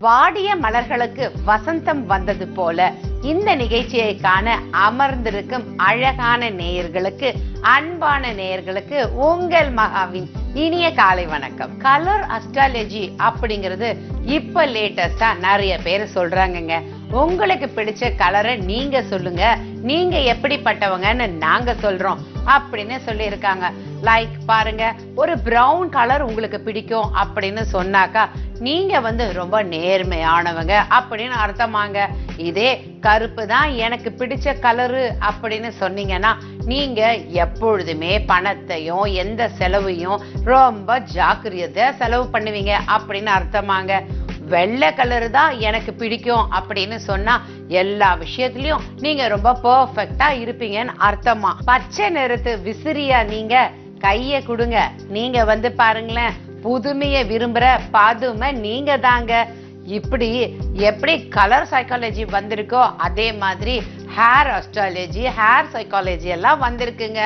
வாடிய மலர்களுக்கு வசந்தம் வந்தது போல இந்த நிகழ்ச்சியை காண அமர்ந்திருக்கும் அழகான நேயர்களுக்கு, அன்பான நேயர்களுக்கு உங்கள் மகாவின் இனிய காலை வணக்கம். கலர் அஸ்ட்ராலஜி அப்படிங்கிறது இப்ப லேட்டஸ்டா நிறைய பேர் சொல்றாங்கங்க. உங்களுக்கு பிடிச்ச கலரை நீங்க சொல்லுங்க, நீங்க எப்படிப்பட்டவங்கன்னு நாங்க சொல்றோம் அப்படின்னு சொல்லி இருக்காங்க. லைக் பாருங்க, ஒரு பிரவுன் கலர் உங்களுக்கு பிடிக்கும் அப்படின்னு சொன்னாக்கா நீங்க ரொம்ப நேர்மையானவங்க அப்படின்னு அர்த்தமாங்க. இதே கருப்பு தான் எனக்கு பிடிச்ச கலரு அப்படின்னு சொன்னீங்கன்னா நீங்க எப்பொழுதுமே பணத்தையும் எந்த செலவையும் ரொம்ப ஜாக்கிரதையா செலவு பண்ணுவீங்க அப்படின்னு அர்த்தமாங்க. வெள்ளை கலர் தான் எனக்கு பிடிக்கும் அப்படின்னு சொன்னா எல்லா விஷயத்திலயும் நீங்க ரொம்ப பெர்ஃபெக்ட்டா இருப்பீங்கன்னு அர்த்தமா. பச்சை நிறத்து விசிறியா நீங்க கைய கொடுங்க, நீங்க பாருங்களேன், புதுமையை விரும்புற பாதுமை நீங்க தாங்க. இப்படி எப்படி கலர் சைக்காலஜி வந்திருக்கோ அதே மாதிரி ஹேர் அஸ்ட்ராலஜி, ஹேர் சைக்காலஜி எல்லாம் வந்திருக்குங்க.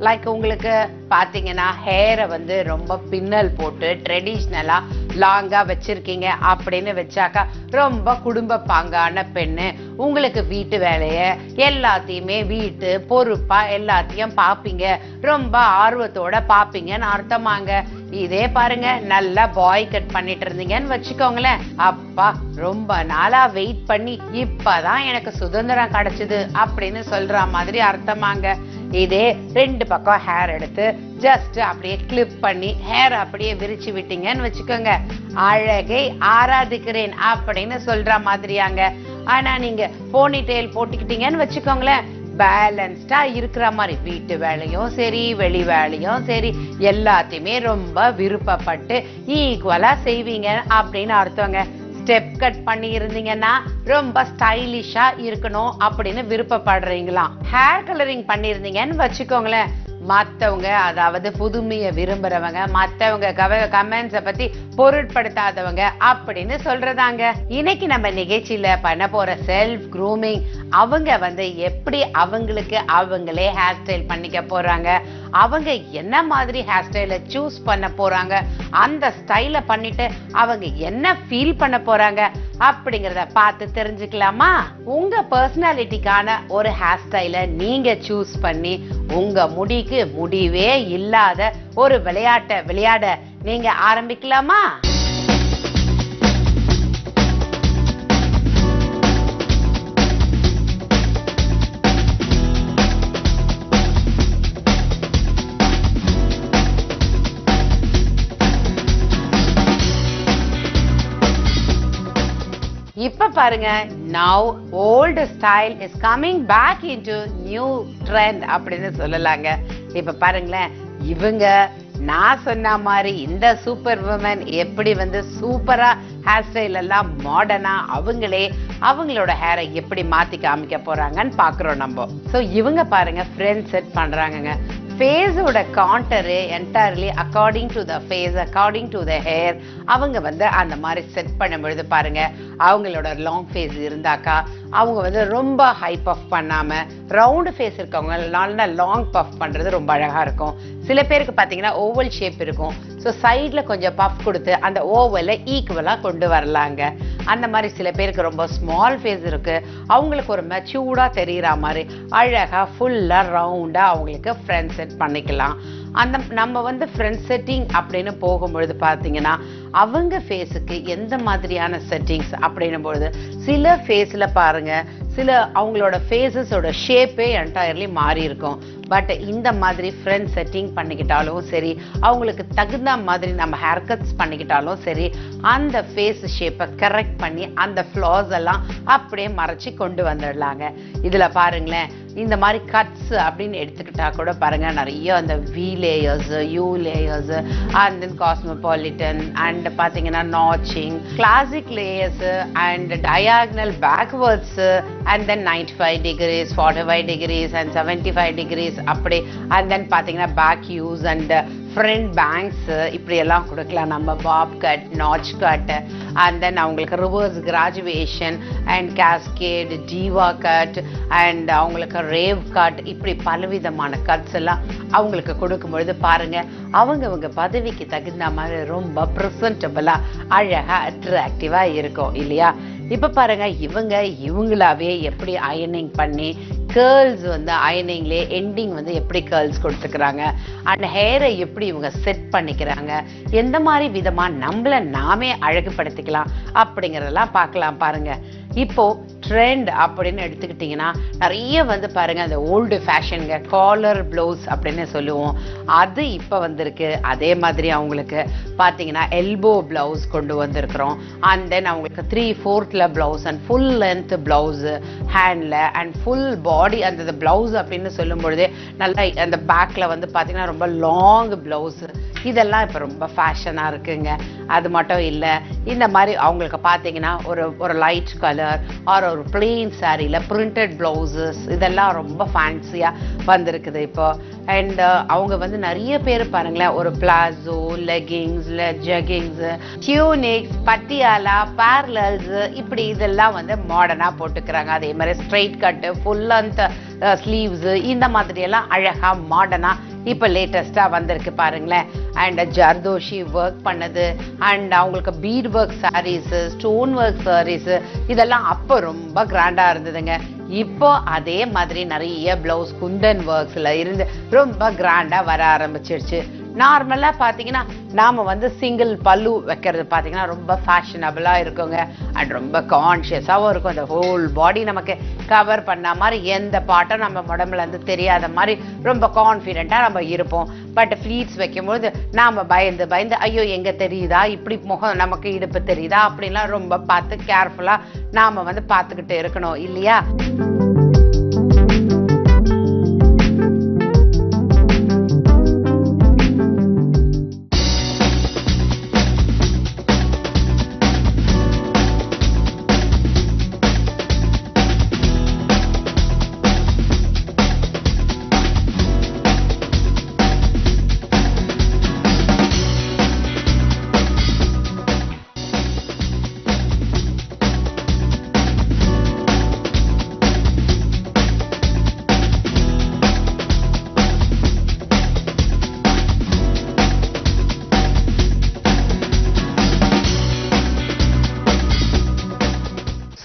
லைக் உங்களுக்கு பாத்தீங்கன்னா ஹேரை ரொம்ப பின்னல் போட்டு ட்ரெடிஷ்னலா லாங்கா வச்சிருக்கீங்க அப்படின்னு வச்சாக்கா ரொம்ப குடும்ப பாங்கான பெண்ணு. உங்களுக்கு வீட்டு வேலைய எல்லாத்தையுமே வீட்டு பொறுப்பா எல்லாத்தையும் பாப்பீங்க, ரொம்ப ஆர்வத்தோட பாப்பீங்கன்னு அர்த்தமாங்க. இதே பாருங்க, நல்லா பாய் கட் பண்ணிட்டு இருந்தீங்கன்னு வச்சுக்கோங்களேன், அப்பா ரொம்ப நாளா வெயிட் பண்ணி இப்பதான் எனக்கு சுதந்திரம் கிடைச்சது அப்படின்னு சொல்ற மாதிரி அர்த்தமாங்க. இதே ரெண்டு பக்கம் ஹேர் எடுத்து ஜஸ்ட் அப்படியே கிளிப் பண்ணி ஹேர் அப்படியே விரிச்சு விட்டீங்கன்னு வச்சுக்கோங்க, அழகை ஆராதிக்கிறேன் அப்படின்னு சொல்ற மாதிரியாங்க. ஆனா நீங்க போனி டெயில் போட்டுக்கிட்டீங்கன்னு வச்சுக்கோங்களேன், பேலன்ஸ்டா இருக்கிற மாதிரி வீட்டு வேலையும் சரி வெளி வேலையும் சரி எல்லாத்தையுமே ரொம்ப விருப்பப்பட்டு ஈக்குவலா செய்வீங்க அப்படின்னு அர்த்தங்க. ஸ்டெப் கட் பண்ணி இருந்தீங்கன்னா ரொம்ப ஸ்டைலிஷா இருக்கணும் அப்படின்னு விருப்பப்படுறீங்களா. ஹேர் கலரிங் பண்ணிருந்தீங்கன்னு வச்சுக்கோங்களேன், மத்தவங்க அதாவது புதுமையை விரும்புறவங்க மத்தவங்க கமெண்ட்ஸ பத்தி பொருட்படுத்தாதவங்க அப்படின்னு சொல்றதாங்க. இன்னைக்கு நம்ம நிகழ்ச்சியில பண்ண போற செல்ஃப் க்ரூமிங், அவங்க எப்படி அவங்களுக்கு அவங்களே ஹேர் ஸ்டைல் பண்ணிக்க போறாங்க, அவங்க என்ன மாதிரி ஹேர் ஸ்டைல சூஸ் பண்ண போறாங்க, அந்த ஸ்டைல பண்ணிட்டு அவங்க என்ன ஃபீல் பண்ண போறாங்க அப்படிங்கறத பார்த்து தெரிஞ்சுக்கலாமா. உங்க பர்சனாலிட்டிக்கான ஒரு ஹேர் ஸ்டைல நீங்க சூஸ் பண்ணி உங்க முடிக்கு முடிவே இல்லாத ஒரு விளையாட்டை விளையாட நீங்க ஆரம்பிக்கலாமா? இப்ப பாருங்க, now old style is coming back into new trend அப்படின்னு சொல்லலாங்க. இப்ப பாருங்களேன், இவங்க நான் சொன்ன மாதிரி இந்த சூப்பர் உமன் எப்படி சூப்பரா ஹேர் ஸ்டைல் எல்லாம் மாடர்னா அவங்களே அவங்களோட ஹேரை எப்படி மாத்தி காமிக்க போறாங்கன்னு பாக்குறோம் நம்ம. சோ இவங்க பாருங்க ஃப்ரெண்ட் செட் பண்றாங்க. ஃபேஸோட contour entirely according to the face, according to the hair அவங்க அந்த மாதிரி செட் பண்ணும்பொழுது பாருங்க, அவங்களோட லாங் ஃபேஸ் இருந்தாக்கா அவங்க ரொம்ப ஹை பஃப் பண்ணாம ரவுண்டு ஃபேஸ் இருக்கவங்க நல்லா லாங் பஃப் பண்றது ரொம்ப அழகா இருக்கும். சில பேருக்கு பாத்தீங்கன்னா ஓவல் ஷேப் இருக்கும், ஸோ சைட்ல கொஞ்சம் பஃப் கொடுத்து அந்த ஓவலை ஈக்குவலா கொண்டு வரலாங்க. அந்த மாதிரி சில பேருக்கு ரொம்ப ஸ்மால் ஃபேஸ் இருக்கு, அவங்களுக்கு ஒரு மெச்சூர்டா தெரியற மாதிரி அழகா ஃபுல்லா ரவுண்டா அவங்களுக்கு ஃப்ரண்ட் செட் பண்ணிக்கலாம். அந்த நம்ம ஃப்ரண்ட் செட்டிங் அப்படின்னு போகும்பொழுது பாத்தீங்கன்னா அவங்க ஃபேஸுக்கு எந்த மாதிரியான செட்டிங்ஸ் அப்படின்னும் பொழுது சில ஃபேஸ்ல பாருங்க, சில அவங்களோட ஃபேஸஸோட ஷேப்பே என்டையர்லி மாறி இருக்கும். பட் இந்த மாதிரி ஃப்ரண்ட் செட்டிங் பண்ணிக்கிட்டாலும் சரி, அவங்களுக்கு தகுந்த மாதிரி நம்ம ஹேர் கட்ஸ் பண்ணிக்கிட்டாலும் சரி, அந்த ஃபேஸ் ஷேப்பை கரெக்ட் பண்ணி அந்த ஃப்ளாஸ் எல்லாம் அப்படியே மறைச்சி கொண்டு வந்துடலாங்க. இதுல பாருங்களேன், இந்த மாதிரி கட்ஸ் அப்படின்னு எடுத்துக்கிட்டா கூட பாருங்க, நிறைய அந்த V layers, U layers, and then cosmopolitan and பாத்தீங்கன்னா notching, classic layers and diagonal backwards and then 95 degrees, 45 degrees and 75 degrees அப்படி. அண்ட் தென் பாத்தீங்கன்னா back use and front bangs இப்படி எல்லாம் கொடுக்கலாம். நம்ம bob cut, notch cut, and then அவங்களுக்கு reverse graduation and cascade, Jeeva cut and அவங்களுக்கு rave cut, இப்படி பலவிதமான கட்ஸ் எல்லாம் அவங்களுக்கு கொடுக்கும்பொழுது பாருங்க அவங்க பதவிக்கு தகுந்த மாதிரி ரொம்ப ப்ரெசன்டபிளா அழகா அட்ராக்டிவா இருக்கும் இல்லையா? இப்ப பாருங்க இவங்களாவே எப்படி அயனிங் பண்ணி கேர்ள்ஸ் வந்து அயனிங்லே எண்டிங் வந்து எப்படி கேர்ள்ஸ் கொடுத்துக்கிறாங்க, அண்ட் ஹேரை எப்படி இவங்க செட் பண்ணிக்கிறாங்க, எந்த மாதிரி விதமா நம்மள நாமே அழகுபடுத்திக்கலாம் அப்படிங்கறதெல்லாம் பார்க்கலாம். பாருங்க இப்போ ட்ரெண்ட் அப்படின்னு எடுத்துக்கிட்டீங்கன்னா நிறைய வந்து பாருங்க அந்த ஓல்டு ஃபேஷனுங்க காலர் ப்ளவுஸ் அப்படின்னு சொல்லுவோம், அது இப்போ வந்திருக்கு. அதே மாதிரி அவங்களுக்கு பார்த்தீங்கன்னா எல்போ பிளவுஸ் கொண்டு வந்திருக்கிறோம். அண்ட் தென் அவங்களுக்கு 3/4 blouse and full length blouse ஹேண்ட்ல அண்ட் ஃபுல் பாடி அந்த பிளவுஸ் அப்படின்னு சொல்லும் பொழுதே நல்லா அந்த பேக்ல வந்து பார்த்தீங்கன்னா ரொம்ப லாங் பிளவுஸ், இதெல்லாம் இப்போ ரொம்ப ஃபேஷனாக இருக்குங்க. அது மட்டும் இல்லை, இந்த மாதிரி அவங்களுக்கு பார்த்தீங்கன்னா ஒரு லைட் கலர் ஆர் ஒரு பிளெயின் சாரீல பிரிண்டட் பிளவுசஸ் இதெல்லாம் ரொம்ப ஃபேன்சியாக வந்திருக்குது இப்போ. அண்ட் அவங்க வந்து நிறைய பேர் பாருங்களேன் ஒரு பிளாசோ, லெகிங்ஸ்ல ஜெகிங்ஸ், டியூனிக்ஸ், பட்டியாலா, பேரலல்ஸ் இப்படி இதெல்லாம் வந்து மாடர்னாக போட்டுக்கிறாங்க. அதே மாதிரி straight cut, full length sleeves, இந்த மாதிரி எல்லாம் அழகா மாடர்னா இப்ப லேட்டஸ்டா வந்திருக்கு பாருங்களேன். அண்ட் ஜர்தோஷி ஒர்க் பண்ணது அண்ட் அவங்களுக்கு bead work sarees, stone work sarees இதெல்லாம் அப்போ ரொம்ப கிராண்டா இருந்ததுங்க. இப்போ அதே மாதிரி நிறைய பிளவுஸ் குந்தன் ஒர்க்ஸ்ல இருந்து ரொம்ப கிராண்டா வர ஆரம்பிச்சிருச்சு. நார்மலா பாத்தீங்கன்னா நாம வந்து சிங்கிள் பல்லு வைக்கிறது பாத்தீங்கன்னா ரொம்ப ஃபேஷனபிளா இருக்குங்க அண்ட் ரொம்ப கான்சியஸாவும் இருக்கும். அந்த ஹோல் பாடி நமக்கு கவர் பண்ண மாதிரி எந்த பாட்டும் நம்ம உடம்புல இருந்து தெரியாத மாதிரி ரொம்ப கான்ஃபிடென்ட்டா நம்ம இருப்போம். பட் ஃப்ளீட்ஸ் வைக்கும்போது நாம பயந்து ஐயோ எங்க தெரியுதா, இப்படி முகம் நமக்கு இடுப்பு தெரியுதா அப்படின்லாம் ரொம்ப பார்த்து கேர்ஃபுல்லா நாம வந்து பார்த்துக்கிட்டு இருக்கணும் இல்லையா?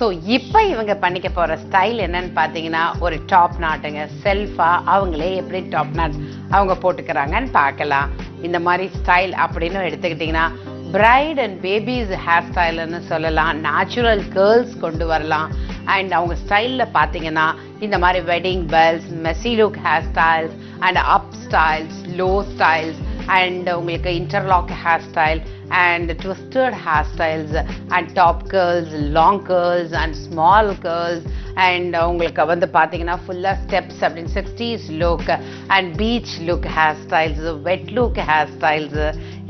ஸோ இப்போ இவங்க பண்ணிக்க போகிற ஸ்டைல் என்னன்னு பார்த்தீங்கன்னா ஒரு டாப் நாட்டுங்க. செல்ஃபாக அவங்களே எப்படி டாப் நாட் அவங்க போட்டுக்கிறாங்கன்னு பார்க்கலாம். இந்த மாதிரி ஸ்டைல் அப்படின்னு எடுத்துக்கிட்டிங்கன்னா பிரைட் அண்ட் பேபிஸ் ஹேர் ஸ்டைல்னு சொல்லலாம். நேச்சுரல் கேர்ள்ஸ் கொண்டு வரலாம். அண்ட் அவங்க ஸ்டைலில் பார்த்தீங்கன்னா இந்த மாதிரி wedding bells, messy look hair styles and up styles, low styles and உங்களுக்கு interlock hair style and twisted hairstyles and top curls, long curls and small curls and உங்களுக்கு வந்து பாத்தீங்கன்னா ஃபுல்லா ஸ்டெப்ஸ் அப்படின்னு 60s look and beach look hairstyles, wet look hairstyles,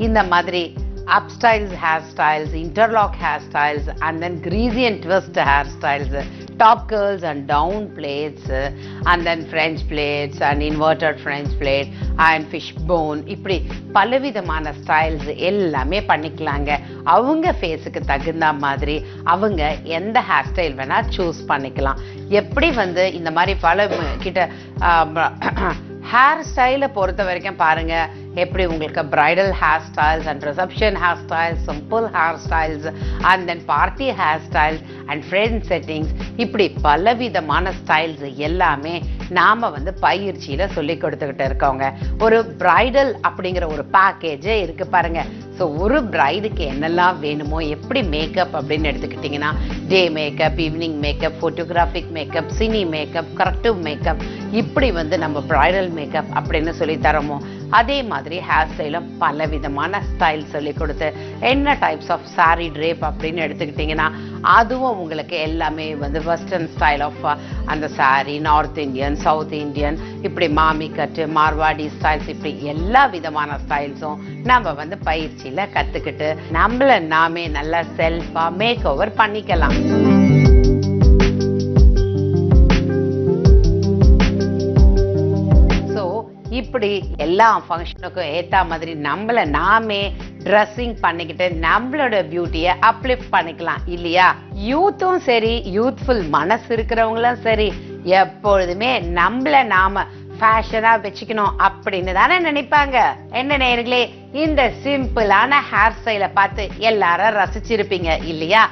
இந்த மாதிரி up styles hairstyles, interlock hairstyles and then greasy and twist hairstyles, top curls and down plaits and then French plaits and inverted French plait and fishbone, இப்படி பலவிதமான styles எல்லாமே பண்ணிக்கலாங்க. அவங்க ஃபேஸுக்கு தகுந்த மாதிரி அவங்க எந்த ஹேர் ஸ்டைல் வேணா சூஸ் பண்ணிக்கலாம். எப்படி வந்து இந்த மாதிரி பல கிட்ட ஹேர் ஸ்டைலை பொறுத்த வரைக்கும் பாருங்க எப்படி உங்களுக்கு bridal hair styles and reception hair styles, simple hair styles and then party hair styles and friend settings, இப்படி பலவிதமான ஸ்டைல்ஸ் எல்லாமே நாம வந்து பயிற்சியில சொல்லி கொடுத்துக்கிட்டு இருக்கோங்க. ஒரு பிரைடல் அப்படிங்கிற ஒரு பேக்கேஜே இருக்கு பாருங்க. ஸோ ஒரு பிரைடுக்கு என்னெல்லாம் வேணுமோ, எப்படி மேக்கப் அப்படின்னு எடுத்துக்கிட்டிங்கன்னா day makeup, evening makeup, photographic makeup, cine makeup, corrective makeup, இப்படி வந்து நம்ம பிரைடல் மேக்கப் அப்படின்னு சொல்லி தரோமோ அதே மாதிரி ஹேர் ஸ்டைலும் பல விதமான ஸ்டைல் சொல்லி கொடுத்து என்ன டைப்ஸ் ஆஃப் சாரி ட்ரேப் அப்படின்னு எடுத்துக்கிட்டிங்கன்னா அதுவும் உங்களுக்கு எல்லாமே வந்து வெஸ்டர்ன் ஸ்டைல் ஆஃப் அந்த sorry, north Indian, south Indian, இப்படி மாமி கட்டு, மார்வாடி ஸ்டைல்ஸ், இப்படி எல்லா விதமான ஸ்டைல்ஸும் நம்ம வந்து பயிற்சியில கத்துக்கிட்டு நம்மள நாமே நல்லா செல்ஃபா மேக் ஓவர் பண்ணிக்கலாம். இப்படி எல்லா ஃபங்க்ஷனுக்கும் ஏத்த மாதிரி நம்மள நாமே ட்ரெஸ்ஸிங் பண்ணிக்கிட்டு நம்மளோட பியூட்டியை அப்லிஃப்ட் பண்ணிக்கலாம் இல்லையா? யூத்தும் சரி, யூத்ஃபுல் மனசு இருக்கிறவங்களும் சரி, எப்பொழுதுமே நம்மள நாம ஃபேஷனா வச்சுக்கணும் அப்படின்னு தானே நினைப்பாங்க. என்ன நேயர்களே, இந்த சிம்பிளான ஹேர் ஸ்டைல பார்த்து எல்லாரும் ரசிச்சிருப்பீங்க இல்லையா?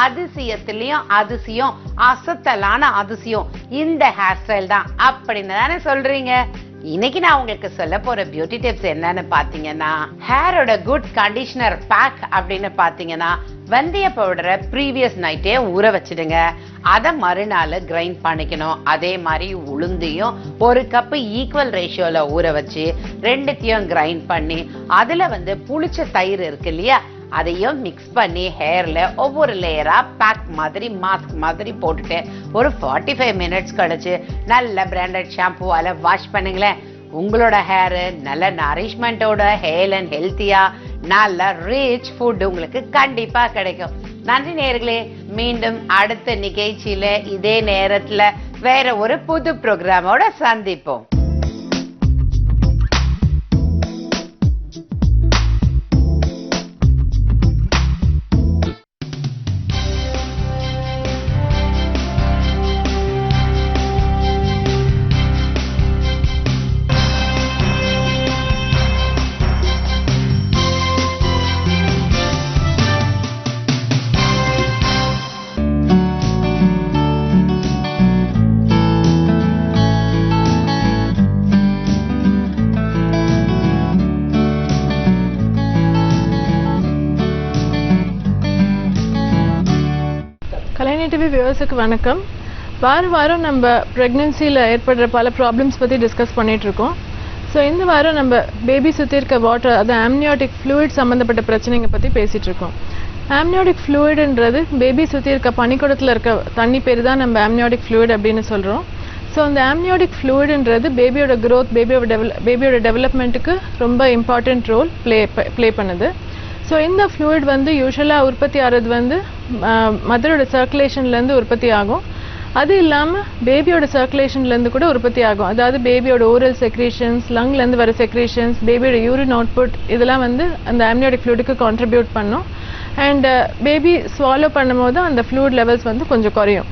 அதிசயத்திலயும் அதிசயம், அசத்தலான அதிசயம் இந்த ஹேர் ஸ்டைல் தான் அப்படின்னு தானே சொல்றீங்க. இன்னைக்கு நான் உங்களுக்கு சொல்ல போற பியூட்டி டிப்ஸ் என்னன்னு பாத்தீங்கன்னா, ஹேரோட குட் கண்டிஷனர் பேக் அப்படின்னு பாத்தீங்கன்னா, வெந்தய பவுடரை ப்ரீவியஸ் நைட்டே ஊற வச்சிடுங்க. அதை மறுநாள் கிரைண்ட் பண்ணிக்கணும். அதே மாதிரி உளுந்தையும் ஒரு கப்பு ஈக்குவல் ரேஷியோல ஊற வச்சு ரெண்டுத்தையும் கிரைண்ட் பண்ணி அதுல புளிச்ச தயிர் இருக்கு இல்லையா, அதையும் மிக்ஸ் பண்ணி ஹேர்ல ஒவ்வொரு லேயரா பேக் மாதிரி மாஸ்க் மாதிரி போட்டுட்டு ஒரு 45 மினிட்ஸ் கழிச்சு நல்ல பிராண்டட் ஷாம்புவால வாஷ் பண்ணுங்களேன். உங்களோட ஹேர் நல்ல நரிஷ்மெண்டோட ஹேல் அண்ட் ஹெல்த்தியா நல்ல ரிச் ஃபுட் உங்களுக்கு கண்டிப்பா கிடைக்கும். நன்றி நேயர்களே. மீண்டும் அடுத்த நிகழ்ச்சியில இதே நேரத்துல வேற ஒரு புது ப்ரோக்ராமோட சந்திப்போம். கலைஞர் டிவி வியூவர்ஸுக்கு வணக்கம். வாரம் நம்ம ப்ரெக்னென்சியில் ஏற்படுற பல ப்ராப்ளம்ஸ் பற்றி டிஸ்கஸ் பண்ணிகிட்ருக்கோம். ஸோ இந்த வாரம் நம்ம பேபி சுற்றி இருக்க வாட்டர், அது ஆம்னியாட்டிக் ஃப்ளூயிட் சம்மந்தப்பட்ட பிரச்சனைங்க பற்றி பேசிகிட்ருக்கோம். ஆம்னியாட்டிக் ஃப்ளூயிடுன்றது பேபி சுற்றி இருக்க பனிக்கூடத்தில் இருக்க தண்ணி பேர் தான் நம்ம ஆம்னியாட்டிக் ஃப்ளூயிட் அப்படின்னு சொல்கிறோம். ஸோ அந்த ஆம்னியாட்டிக் ஃப்ளூயிடுன்றது பேபியோட க்ரோத், பேபியோட டெவலப்மெண்ட்டுக்கு ரொம்ப இம்பார்ட்டண்ட் ரோல் ப்ளே பண்ணுது. ஸோ இந்த ஃப்ளூயிட் யூஸ்வலாக உற்பத்தி ஆகிறது மதரோட சர்க்குலேஷன்லேருந்து உற்பத்தி ஆகும். அது இல்லாமல் பேபியோட சர்க்குலேஷன்லேருந்து கூட உற்பத்தி ஆகும். அதாவது பேபியோட ஓரல் செக்ரேஷன்ஸ், லங்லேருந்து வர செக்ரேஷன்ஸ், பேபியோட யூரின் அவுட்புட் இதெல்லாம் அந்த ஆம்னியாட்டிக் ஃப்ளூயிடுக்கு கான்ட்ரிபியூட் பண்ணும். அண்ட் பேபி ஸ்வாலோ பண்ணும் போது அந்த ஃப்ளூயிட் லெவல்ஸ் கொஞ்சம் குறையும்.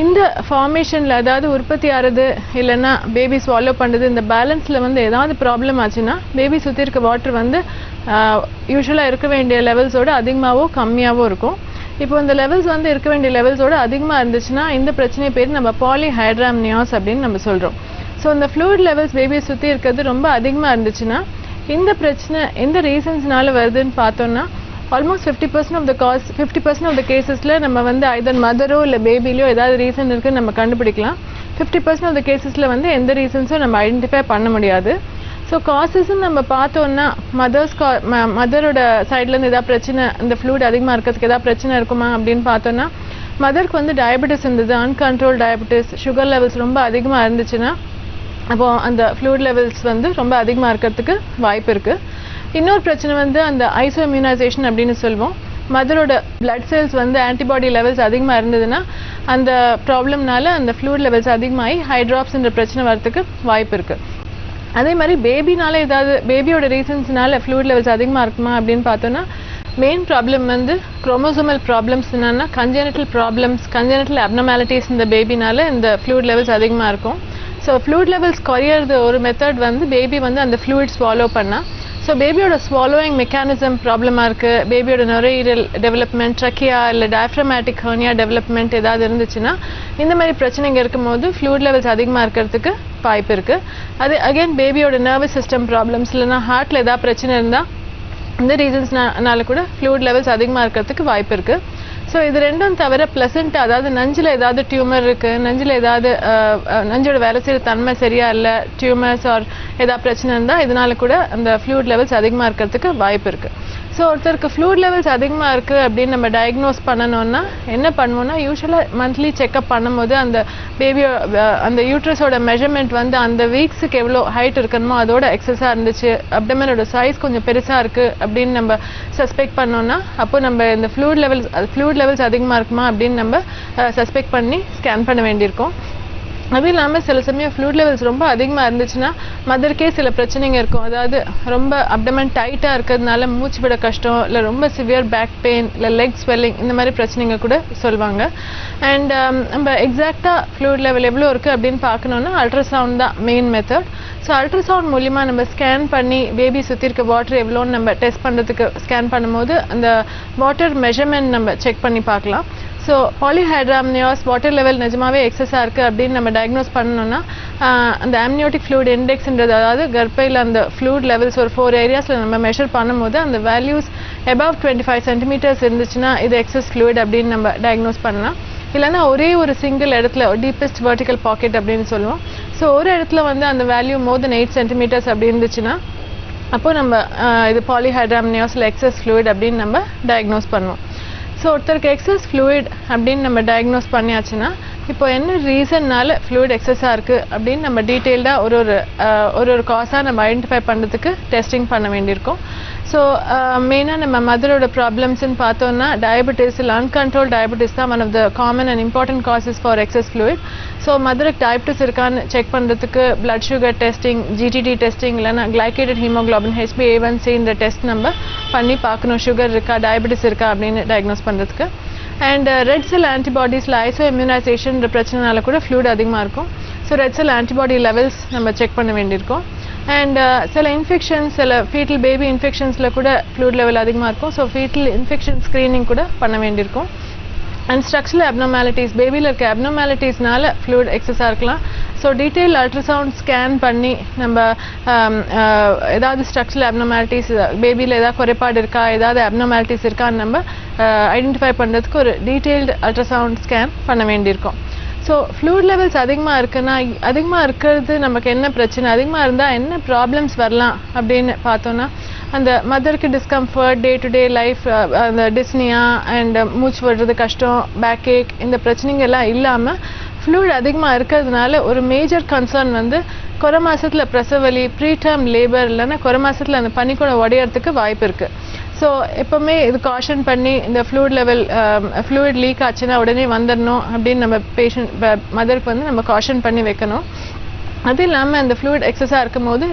இந்த ஃபார்மேஷனில், அதாவது உற்பத்தி ஆகிறது இல்லைன்னா பேபி ஸ்வாலோ பண்ணுறது, இந்த பேலன்ஸில் ஏதாவது ப்ராப்ளம் ஆச்சுன்னா பேபி சுற்றி இருக்க வாட்டர் யூஸ்வலாக இருக்க வேண்டிய லெவல்ஸோட அதிகமாகவோ கம்மியாகவோ இருக்கும். இப்போ இந்த லெவல்ஸ் இருக்க வேண்டிய லெவல்ஸோட அதிகமாக இருந்துச்சுன்னா இந்த பிரச்சனை பேர் நம்ம பாலிஹைட்ராம்னியாஸ் அப்படின்னு நம்ம சொல்கிறோம். ஸோ இந்த ஃப்ளூயிட் லெவல்ஸ் பேபியை சுற்றி இருக்கிறது ரொம்ப அதிகமாக இருந்துச்சுன்னா இந்த பிரச்சனை எந்த ரீசன்ஸ்னால வருதுன்னு பார்த்தோன்னா, ஆல்மோஸ்ட் 50% ஆஃப் த கேசஸில் நம்ம ஐதர் மதரோ இல்லை பேபிலையோ ஏதாவது ரீசன் இருக்குன்னு நம்ம கண்டுபிடிக்கலாம். 50% ஆஃப் த கேசஸில் எந்த ரீசன்ஸும் நம்ம ஐடென்டிஃபை பண்ண முடியாது. ஸோ காசஸ்ன்னு நம்ம பார்த்தோன்னா, மதரோட சைட்லேருந்து ஏதாவது பிரச்சனை, இந்த ஃப்ளூயிட் அதிகமாக இருக்கிறதுக்கு ஏதாவது பிரச்சனை இருக்குமா அப்படின்னு பார்த்தோன்னா, மதருக்கு டயபெட்டிஸ் இருந்தது, அன்கண்ட்ரோல் டயபெட்டிஸ், சுகர் லெவல்ஸ் ரொம்ப அதிகமாக இருந்துச்சுன்னா அப்போது அந்த ஃப்ளூயிட் லெவல்ஸ் ரொம்ப அதிகமாக இருக்கிறதுக்கு வாய்ப்பு இருக்குது. இன்னொரு பிரச்சனை அந்த ஐசோ இம்யூனைசேஷன் அப்படின்னு சொல்லுவோம். மதரோட பிளட் செல்ஸ் ஆன்டிபாடி லெவல்ஸ் அதிகமாக இருந்ததுன்னா அந்த ப்ராப்ளம்னால அந்த ஃப்ளூயிட் லெவல்ஸ் அதிகமாகி ஹைட்ராப்ஸ்ன்ற பிரச்சனை வரதுக்கு வாய்ப்பு இருக்குது. அதே மாதிரி பேபினால ஏதாவது பேபியோட ரீசன்ஸ்னால ஃப்ளூயிட் லெவல்ஸ் அதிகமாக இருக்குமா அப்படின்னு பார்த்தோன்னா, மெயின் ப்ராப்ளம் குரோமோசோமல் ப்ராப்ளம்ஸ் என்னன்னா கன்ஜெனிட்டல் அப்னார்மாலிட்டிஸ் இந்த பேபினால இந்த ஃப்ளூயிட் லெவல்ஸ் அதிகமாக இருக்கும். ஸோ ஃப்ளூயிட் லெவல்ஸ் குறையிறது ஒரு மெத்தட் பேபி அந்த ஃப்ளூயிட் ஸ்வாலோ பண்ணால். ஸோ பேபியோட ஸ்வாலோயிங் மெக்கானிசம் ப்ராப்ளமாக இருக்குது, பேபியோட நுரையீரல் டெவலப்மெண்ட், ட்ரக்கியா இல்லை டயஃப்ரமேட்டிக் ஹெர்னியா டெவலப்மெண்ட் ஏதாவது இருந்துச்சுன்னா இந்த மாதிரி பிரச்சனைங்க இருக்கும்போது ஃப்ளூயிட் லெவல்ஸ் அதிகமாக இருக்கிறதுக்கு வாய்ப்பு இருக்குது. அது அகெயின் பேபியோட நர்வஸ் சிஸ்டம் ப்ராப்ளம்ஸ் இல்லைன்னா ஹார்ட்டில் ஏதாவது பிரச்சனை இருந்தால் இந்த ரீசன்ஸ்னால கூட ஃப்ளூயிட் லெவல்ஸ் அதிகமாக இருக்கிறதுக்கு வாய்ப்பு இருக்குது. ஸோ இது ரெண்டும் தவிர பிளசண்டா, அதாவது நஞ்சில் ஏதாவது டியூமர் இருக்குது, நஞ்சில் ஏதாவது நஞ்சோட வேலை செய்கிற தன்மை சரியா இல்லை, டியூமர்ஸ் ஆர் ஏதாவது பிரச்சனை இருந்தால் இதனால கூட அந்த ஃப்ளூயிட் லெவல்ஸ் அதிகமாக இருக்கிறதுக்கு வாய்ப்பு இருக்குது. ஸோ ஒருத்தருக்கு ஃப்ளூயிட் லெவல்ஸ் அதிகமாக இருக்குது அப்படின்னு நம்ம டயக்னோஸ் பண்ணணும்னா என்ன பண்ணுவோம்னா, யூஸ்வலாக மந்த்லி செக்அப் பண்ணும்போது அந்த பேபியோ அந்த யூட்ரஸோட மெஷர்மெண்ட் அந்த வீக்ஸுக்கு எவ்வளோ ஹைட் இருக்கணுமோ அதோட எக்ஸஸாக இருந்துச்சு, அப்டமனோட சைஸ் கொஞ்சம் பெருசாக இருக்குது அப்படின்னு நம்ம சஸ்பெக்ட் பண்ணோன்னா அப்போ நம்ம இந்த ஃப்ளூயிட் லெவல்ஸ் அதிகமாக இருக்குமா அப்படின்னு நம்ம சஸ்பெக்ட் பண்ணி ஸ்கேன் பண்ண வேண்டியிருக்கோம். அது இல்லாமல் சில சமயம் ஃப்ளூயிட் லெவல்ஸ் ரொம்ப அதிகமாக இருந்துச்சுன்னா மதருக்கே சில பிரச்சனைங்க இருக்கும். அதாவது ரொம்ப அப்டமன் டைட்டாக இருக்கிறதுனால மூச்சு விட கஷ்டம், இல்லை ரொம்ப சிவியர் பேக் பெயின், இல்லை லெக் ஸ்வெல்லிங், இந்த மாதிரி பிரச்சனைங்க கூட சொல்லுவாங்க. அண்ட் நம்ம எக்ஸாக்டாக ஃப்ளூயிட் லெவல் எவ்வளோ இருக்குது அப்படின்னு பார்க்கணுன்னா அல்ட்ராசவுண்ட் தான் மெயின் மெத்தட். ஸோ அல்ட்ராசவுண்ட் மூலிமா நம்ம ஸ்கேன் பண்ணி பேபி சுற்றி இருக்க வாட்டர் எவ்வளோன்னு நம்ம டெஸ்ட் பண்ணுறதுக்கு ஸ்கேன் பண்ணும்போது அந்த வாட்டர் மெஷர்மெண்ட் நம்ம செக் பண்ணி பார்க்கலாம். ஸோ பாலிஹைட்ராம்னியாஸ் வாட்டர் லெவல் நிஜமாவே எக்ஸஸாக இருக்குது அப்படின்னு நம்ம டயக்னோஸ் பண்ணணும்னா அந்த அம்னியோட்டிக் ஃப்ளூயிட் இண்டெக்ஸ்ன்றது, அதாவது கர்ப்பையில் அந்த ஃப்ளூயிட் லெவல்ஸ் ஒரு 4 ஏரியாஸில் நம்ம மெஷர் பண்ணும்போது அந்த வேல்யூஸ் above 25 சென்டிமீட்டர்ஸ் இருந்துச்சுன்னா இது எக்ஸஸ் ஃப்ளூயிட் அப்படின்னு நம்ம டயக்னோஸ் பண்ணலாம். இல்லைன்னா ஒரே ஒரு சிங்கிள் இடத்துல டீப்பஸ்ட் வெர்டிக்கல் பாக்கெட் அப்படின்னு சொல்லுவோம். ஸோ ஒரு இடத்துல வந்து அந்த வேல்யூ மோர் தென் 8 சென்டிமீட்டர்ஸ் அப்படி இருந்துச்சுன்னா அப்போ நம்ம இது பாலிஹைட்ராம்னியாஸ் இல்லை எக்ஸஸ் ஃப்ளூயிட் அப்படின்னு நம்ம டயக்னோஸ் பண்ணுவோம். ஸோ ஒருத்தருக்கு எக்ஸஸ் ஃப்ளூயிட் அப்படின்னு நம்ம டயக்னோஸ் பண்ணியாச்சுன்னா இப்போ என்ன ரீசன்னால ஃப்ளூயிட் எக்ஸஸாக இருக்குது அப்படின்னு நம்ம டீட்டெயில்டாக ஒரு காஸாக நம்ம ஐடென்டிஃபை பண்ணுறதுக்கு டெஸ்டிங் பண்ண வேண்டியிருக்கும். ஸோ மெயினாக நம்ம மதரோட ப்ராப்ளம்ஸ்ன்னு பார்த்தோன்னா டயபெட்டிஸ் இல்லை அன்கண்ட்ரோல் டயபெட்டிஸ் தான் one of the common and important causes for excess fluid. So மதருக்கு டயபெட்டிஸ் இருக்கான்னு செக் பண்ணுறதுக்கு blood sugar testing, GTT testing, இல்லைன்னா கிளைகேட்டட் ஹீமோக்ளோபின் HbA1c டெஸ்ட் நம்ம பண்ணி பார்க்கணும் சுகர் இருக்கா டயபெட்டிஸ் இருக்கா அப்படின்னு டயக்னோஸ் பண்ணுறதுக்கு. அண்ட் ரெட் செல் ஆன்டிபாடிஸில் ஐசோ இம்யூனைசேஷன்ற பிரச்சனைனால கூட ஃப்ளூயிட் அதிகமாக இருக்கும். ஸோ ரெட் செல் ஆன்டிபாடி லெவல்ஸ் நம்ம செக் பண்ண வேண்டியிருக்கும். அண்ட் சில இன்ஃபெக்ஷன்ஸ், சில ஃபீட்டல் பேபி இன்ஃபெக்ஷன்ஸில் கூட ஃப்ளூயிட் லெவல் அதிகமாக இருக்கும். ஸோ ஃபீட்டல் இன்ஃபெக்ஷன் ஸ்க்ரீனிங் கூட பண்ண வேண்டியிருக்கும். அண்ட் ஸ்ட்ரக்சரல் அப்னார்மாலிட்டிஸ், பேபியில் இருக்க அப்னார்மாலிட்டிஸ்னால ஃப்ளூயிட் எக்ஸஸாக இருக்கலாம். ஸோ டீட்டெயில் அல்ட்ராசவுண்ட் ஸ்கேன் பண்ணி நம்ம ஏதாவது ஸ்ட்ரக்சரல் அப்னார்மாலிட்டிஸ், பேபியில் ஏதாவது குறைபாடு இருக்கா, ஏதாவது அப்னார்மாலிட்டிஸ் இருக்கான்னு நம்ம ஐடென்டிஃபை பண்ணுறதுக்கு ஒரு டீட்டெயில்டு அல்ட்ராசவுண்ட் ஸ்கேன் பண்ண வேண்டியிருக்கும். ஸோ ஃப்ளூயிட் லெவல்ஸ் அதிகமாக இருக்குன்னா அதிகமாக இருக்கிறது நமக்கு என்ன பிரச்சனை, அதிகமாக இருந்தால் என்ன ப்ராப்ளம்ஸ் வரலாம் அப்படின்னு பார்த்தோன்னா அந்த மதருக்கு discomfort, day to day life, அந்த டிஸ்னியா அண்ட் மூச்சு விடுறது கஷ்டம், பேக் ஏக், இந்த பிரச்சனைங்க எல்லாம் இல்லாமல் ஃப்ளூயிட் அதிகமாக இருக்கிறதுனால ஒரு மேஜர் கன்சர்ன் வந்து குறை மாதத்தில் பிரசவலி, ப்ரீடேர்ம் லேபர், இல்லைன்னா குறை மாதத்தில் அந்த பனிக்கூட உடையறதுக்கு வாய்ப்பு இருக்குது. ஸோ எப்போவுமே இது காஷன் பண்ணி இந்த ஃப்ளூயிட் லீக் ஆச்சுன்னா உடனே வந்துடணும் அப்படின்னு நம்ம மதருக்கு வந்து நம்ம காஷன் பண்ணி வைக்கணும். அது இல்லாமல் அந்த ஃப்ளூயிட் எக்ஸஸாக இருக்கும் போது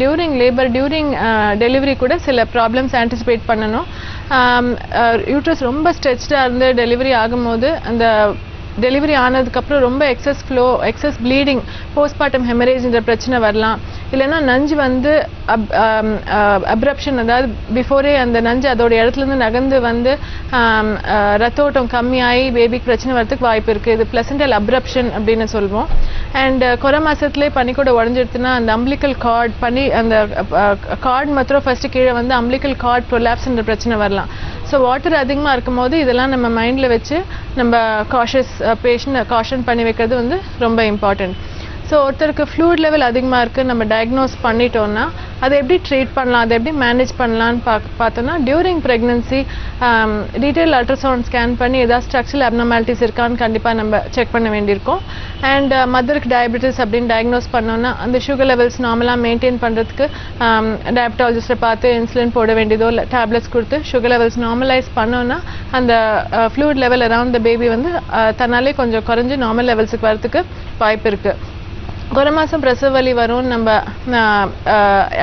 டியூரிங் டெலிவரி கூட சில ப்ராப்ளம்ஸ் ஆன்டிசிபேட் பண்ணணும். யூட்ரஸ் ரொம்ப ஸ்ட்ரெச்டாக இருந்து டெலிவரி ஆகும்போது அந்த டெலிவரி ஆனதுக்கப்புறம் ரொம்ப எக்ஸஸ் ப்ளீடிங், போஸ்ட்மார்ட்டம் ஹெமரேஜ்ன்ற பிரச்சனை வரலாம். இல்லைன்னா நஞ்சு வந்து அப்ரப்ஷன், அதாவது பிஃபோரே அந்த நஞ்சு அதோட இடத்துலேருந்து நகர்ந்து வந்து ரத்த ஓட்டம் கம்மியாகி பேபிக்கு பிரச்சனை வரதுக்கு வாய்ப்பு இருக்குது. இது பிளசண்டல் அப்ரப்ஷன் அப்படின்னு சொல்லுவோம். அண்ட் குறை மாதத்துலேயே பனிக்கூட உடஞ்சிடுச்சுன்னா அந்த அம்பிளிக்கல் கார்ட் அந்த கார்டு மாத்திரம் ஃபர்ஸ்ட் கீழே வந்து அம்பிளிக்கல் கார்ட் ப்ரொலாப்ஸ்ன்ற பிரச்சனை வரலாம். ஸோ வாட்டர் அதிகமாக இருக்கும் போது இதெல்லாம் நம்ம மைண்டில் வச்சு நம்ம பேஷண்ட் காஷன் பண்ணி வைக்கிறது வந்து ரொம்ப இம்பார்ட்டன்ட். ஸோ ஒருத்தருக்கு ஃப்ளூயிட் லெவல் அதிகமாக இருக்குது நம்ம டயக்னோஸ் பண்ணிட்டோன்னா அதை எப்படி ட்ரீட் பண்ணலாம், அதை எப்படி மேனேஜ் பண்ணலான்னு பார்த்தோன்னா during pregnancy detail ultrasound scan பண்ணி ஏதாவது ஸ்ட்ரக்சரல் அப்னார்மாலிட்டிஸ் இருக்கான்னு கண்டிப்பாக நம்ம செக் பண்ண வேண்டியிருக்கோம். அண்ட் மதருக்கு டயபெட்டிஸ் அப்படின்னு டயக்னோஸ் பண்ணோன்னா அந்த சுகர் லெவல்ஸ் நார்மலாக மெயின்டைன் பண்ணுறதுக்கு டயபெட்டாலஜிஸ்ட்டை பார்த்து இன்சுலின் போட வேண்டியதோ இல்லை டேப்லெட்ஸ் கொடுத்து சுகர் லெவல்ஸ் நார்மலைஸ் பண்ணோன்னா அந்த fluid level around the baby வந்து தன்னாலே கொஞ்சம் குறைஞ்சி நார்மல் லெவல்ஸுக்கு வரதுக்கு வாய்ப்பு இருக்குது. ஒரு மாதம் பிரசவ வலி வரும்னு நம்ம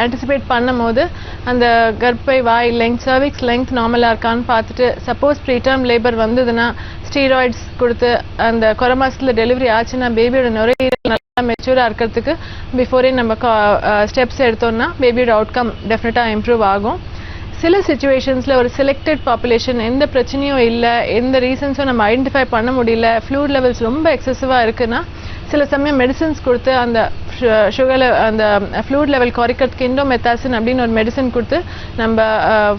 ஆன்டிசிபேட் பண்ணும் போது அந்த கர்ப்பை வாய் லெங்க், சர்விக்ஸ் லெங்க் நார்மலாக இருக்கான்னு பார்த்துட்டு சப்போஸ் ப்ரீடேர்ம் லேபர் வந்ததுன்னா ஸ்டீராய்ட்ஸ் கொடுத்து அந்த குறை மாதத்தில் டெலிவரி ஆச்சுன்னா பேபியோட நுரையீரல் நல்லா மெச்சூராக இருக்கிறதுக்கு பிஃபோரே நம்ம ஸ்டெப்ஸ் எடுத்தோம்னா பேபியோட அவுட்கம் டெஃபினட்டாக இம்ப்ரூவ் ஆகும். சில சுச்சுவேஷன்ஸில் ஒரு செலக்டட் பாப்புலேஷன் எந்த பிரச்சனையும் இல்லை, எந்த ரீசன்ஸும் நம்ம ஐடென்டிஃபை பண்ண முடியல, ஃப்ளூயிட் லெவல்ஸ் ரொம்ப எக்ஸசிவாக இருக்குன்னா சில சமயம் மெடிசன்ஸ் கொடுத்து அந்த அந்த ஃப்ளூயிட் லெவல் குறைக்கிறதுக்கு இண்டோமெத்தாசின் அப்படின்னு ஒரு மெடிசன் கொடுத்து நம்ம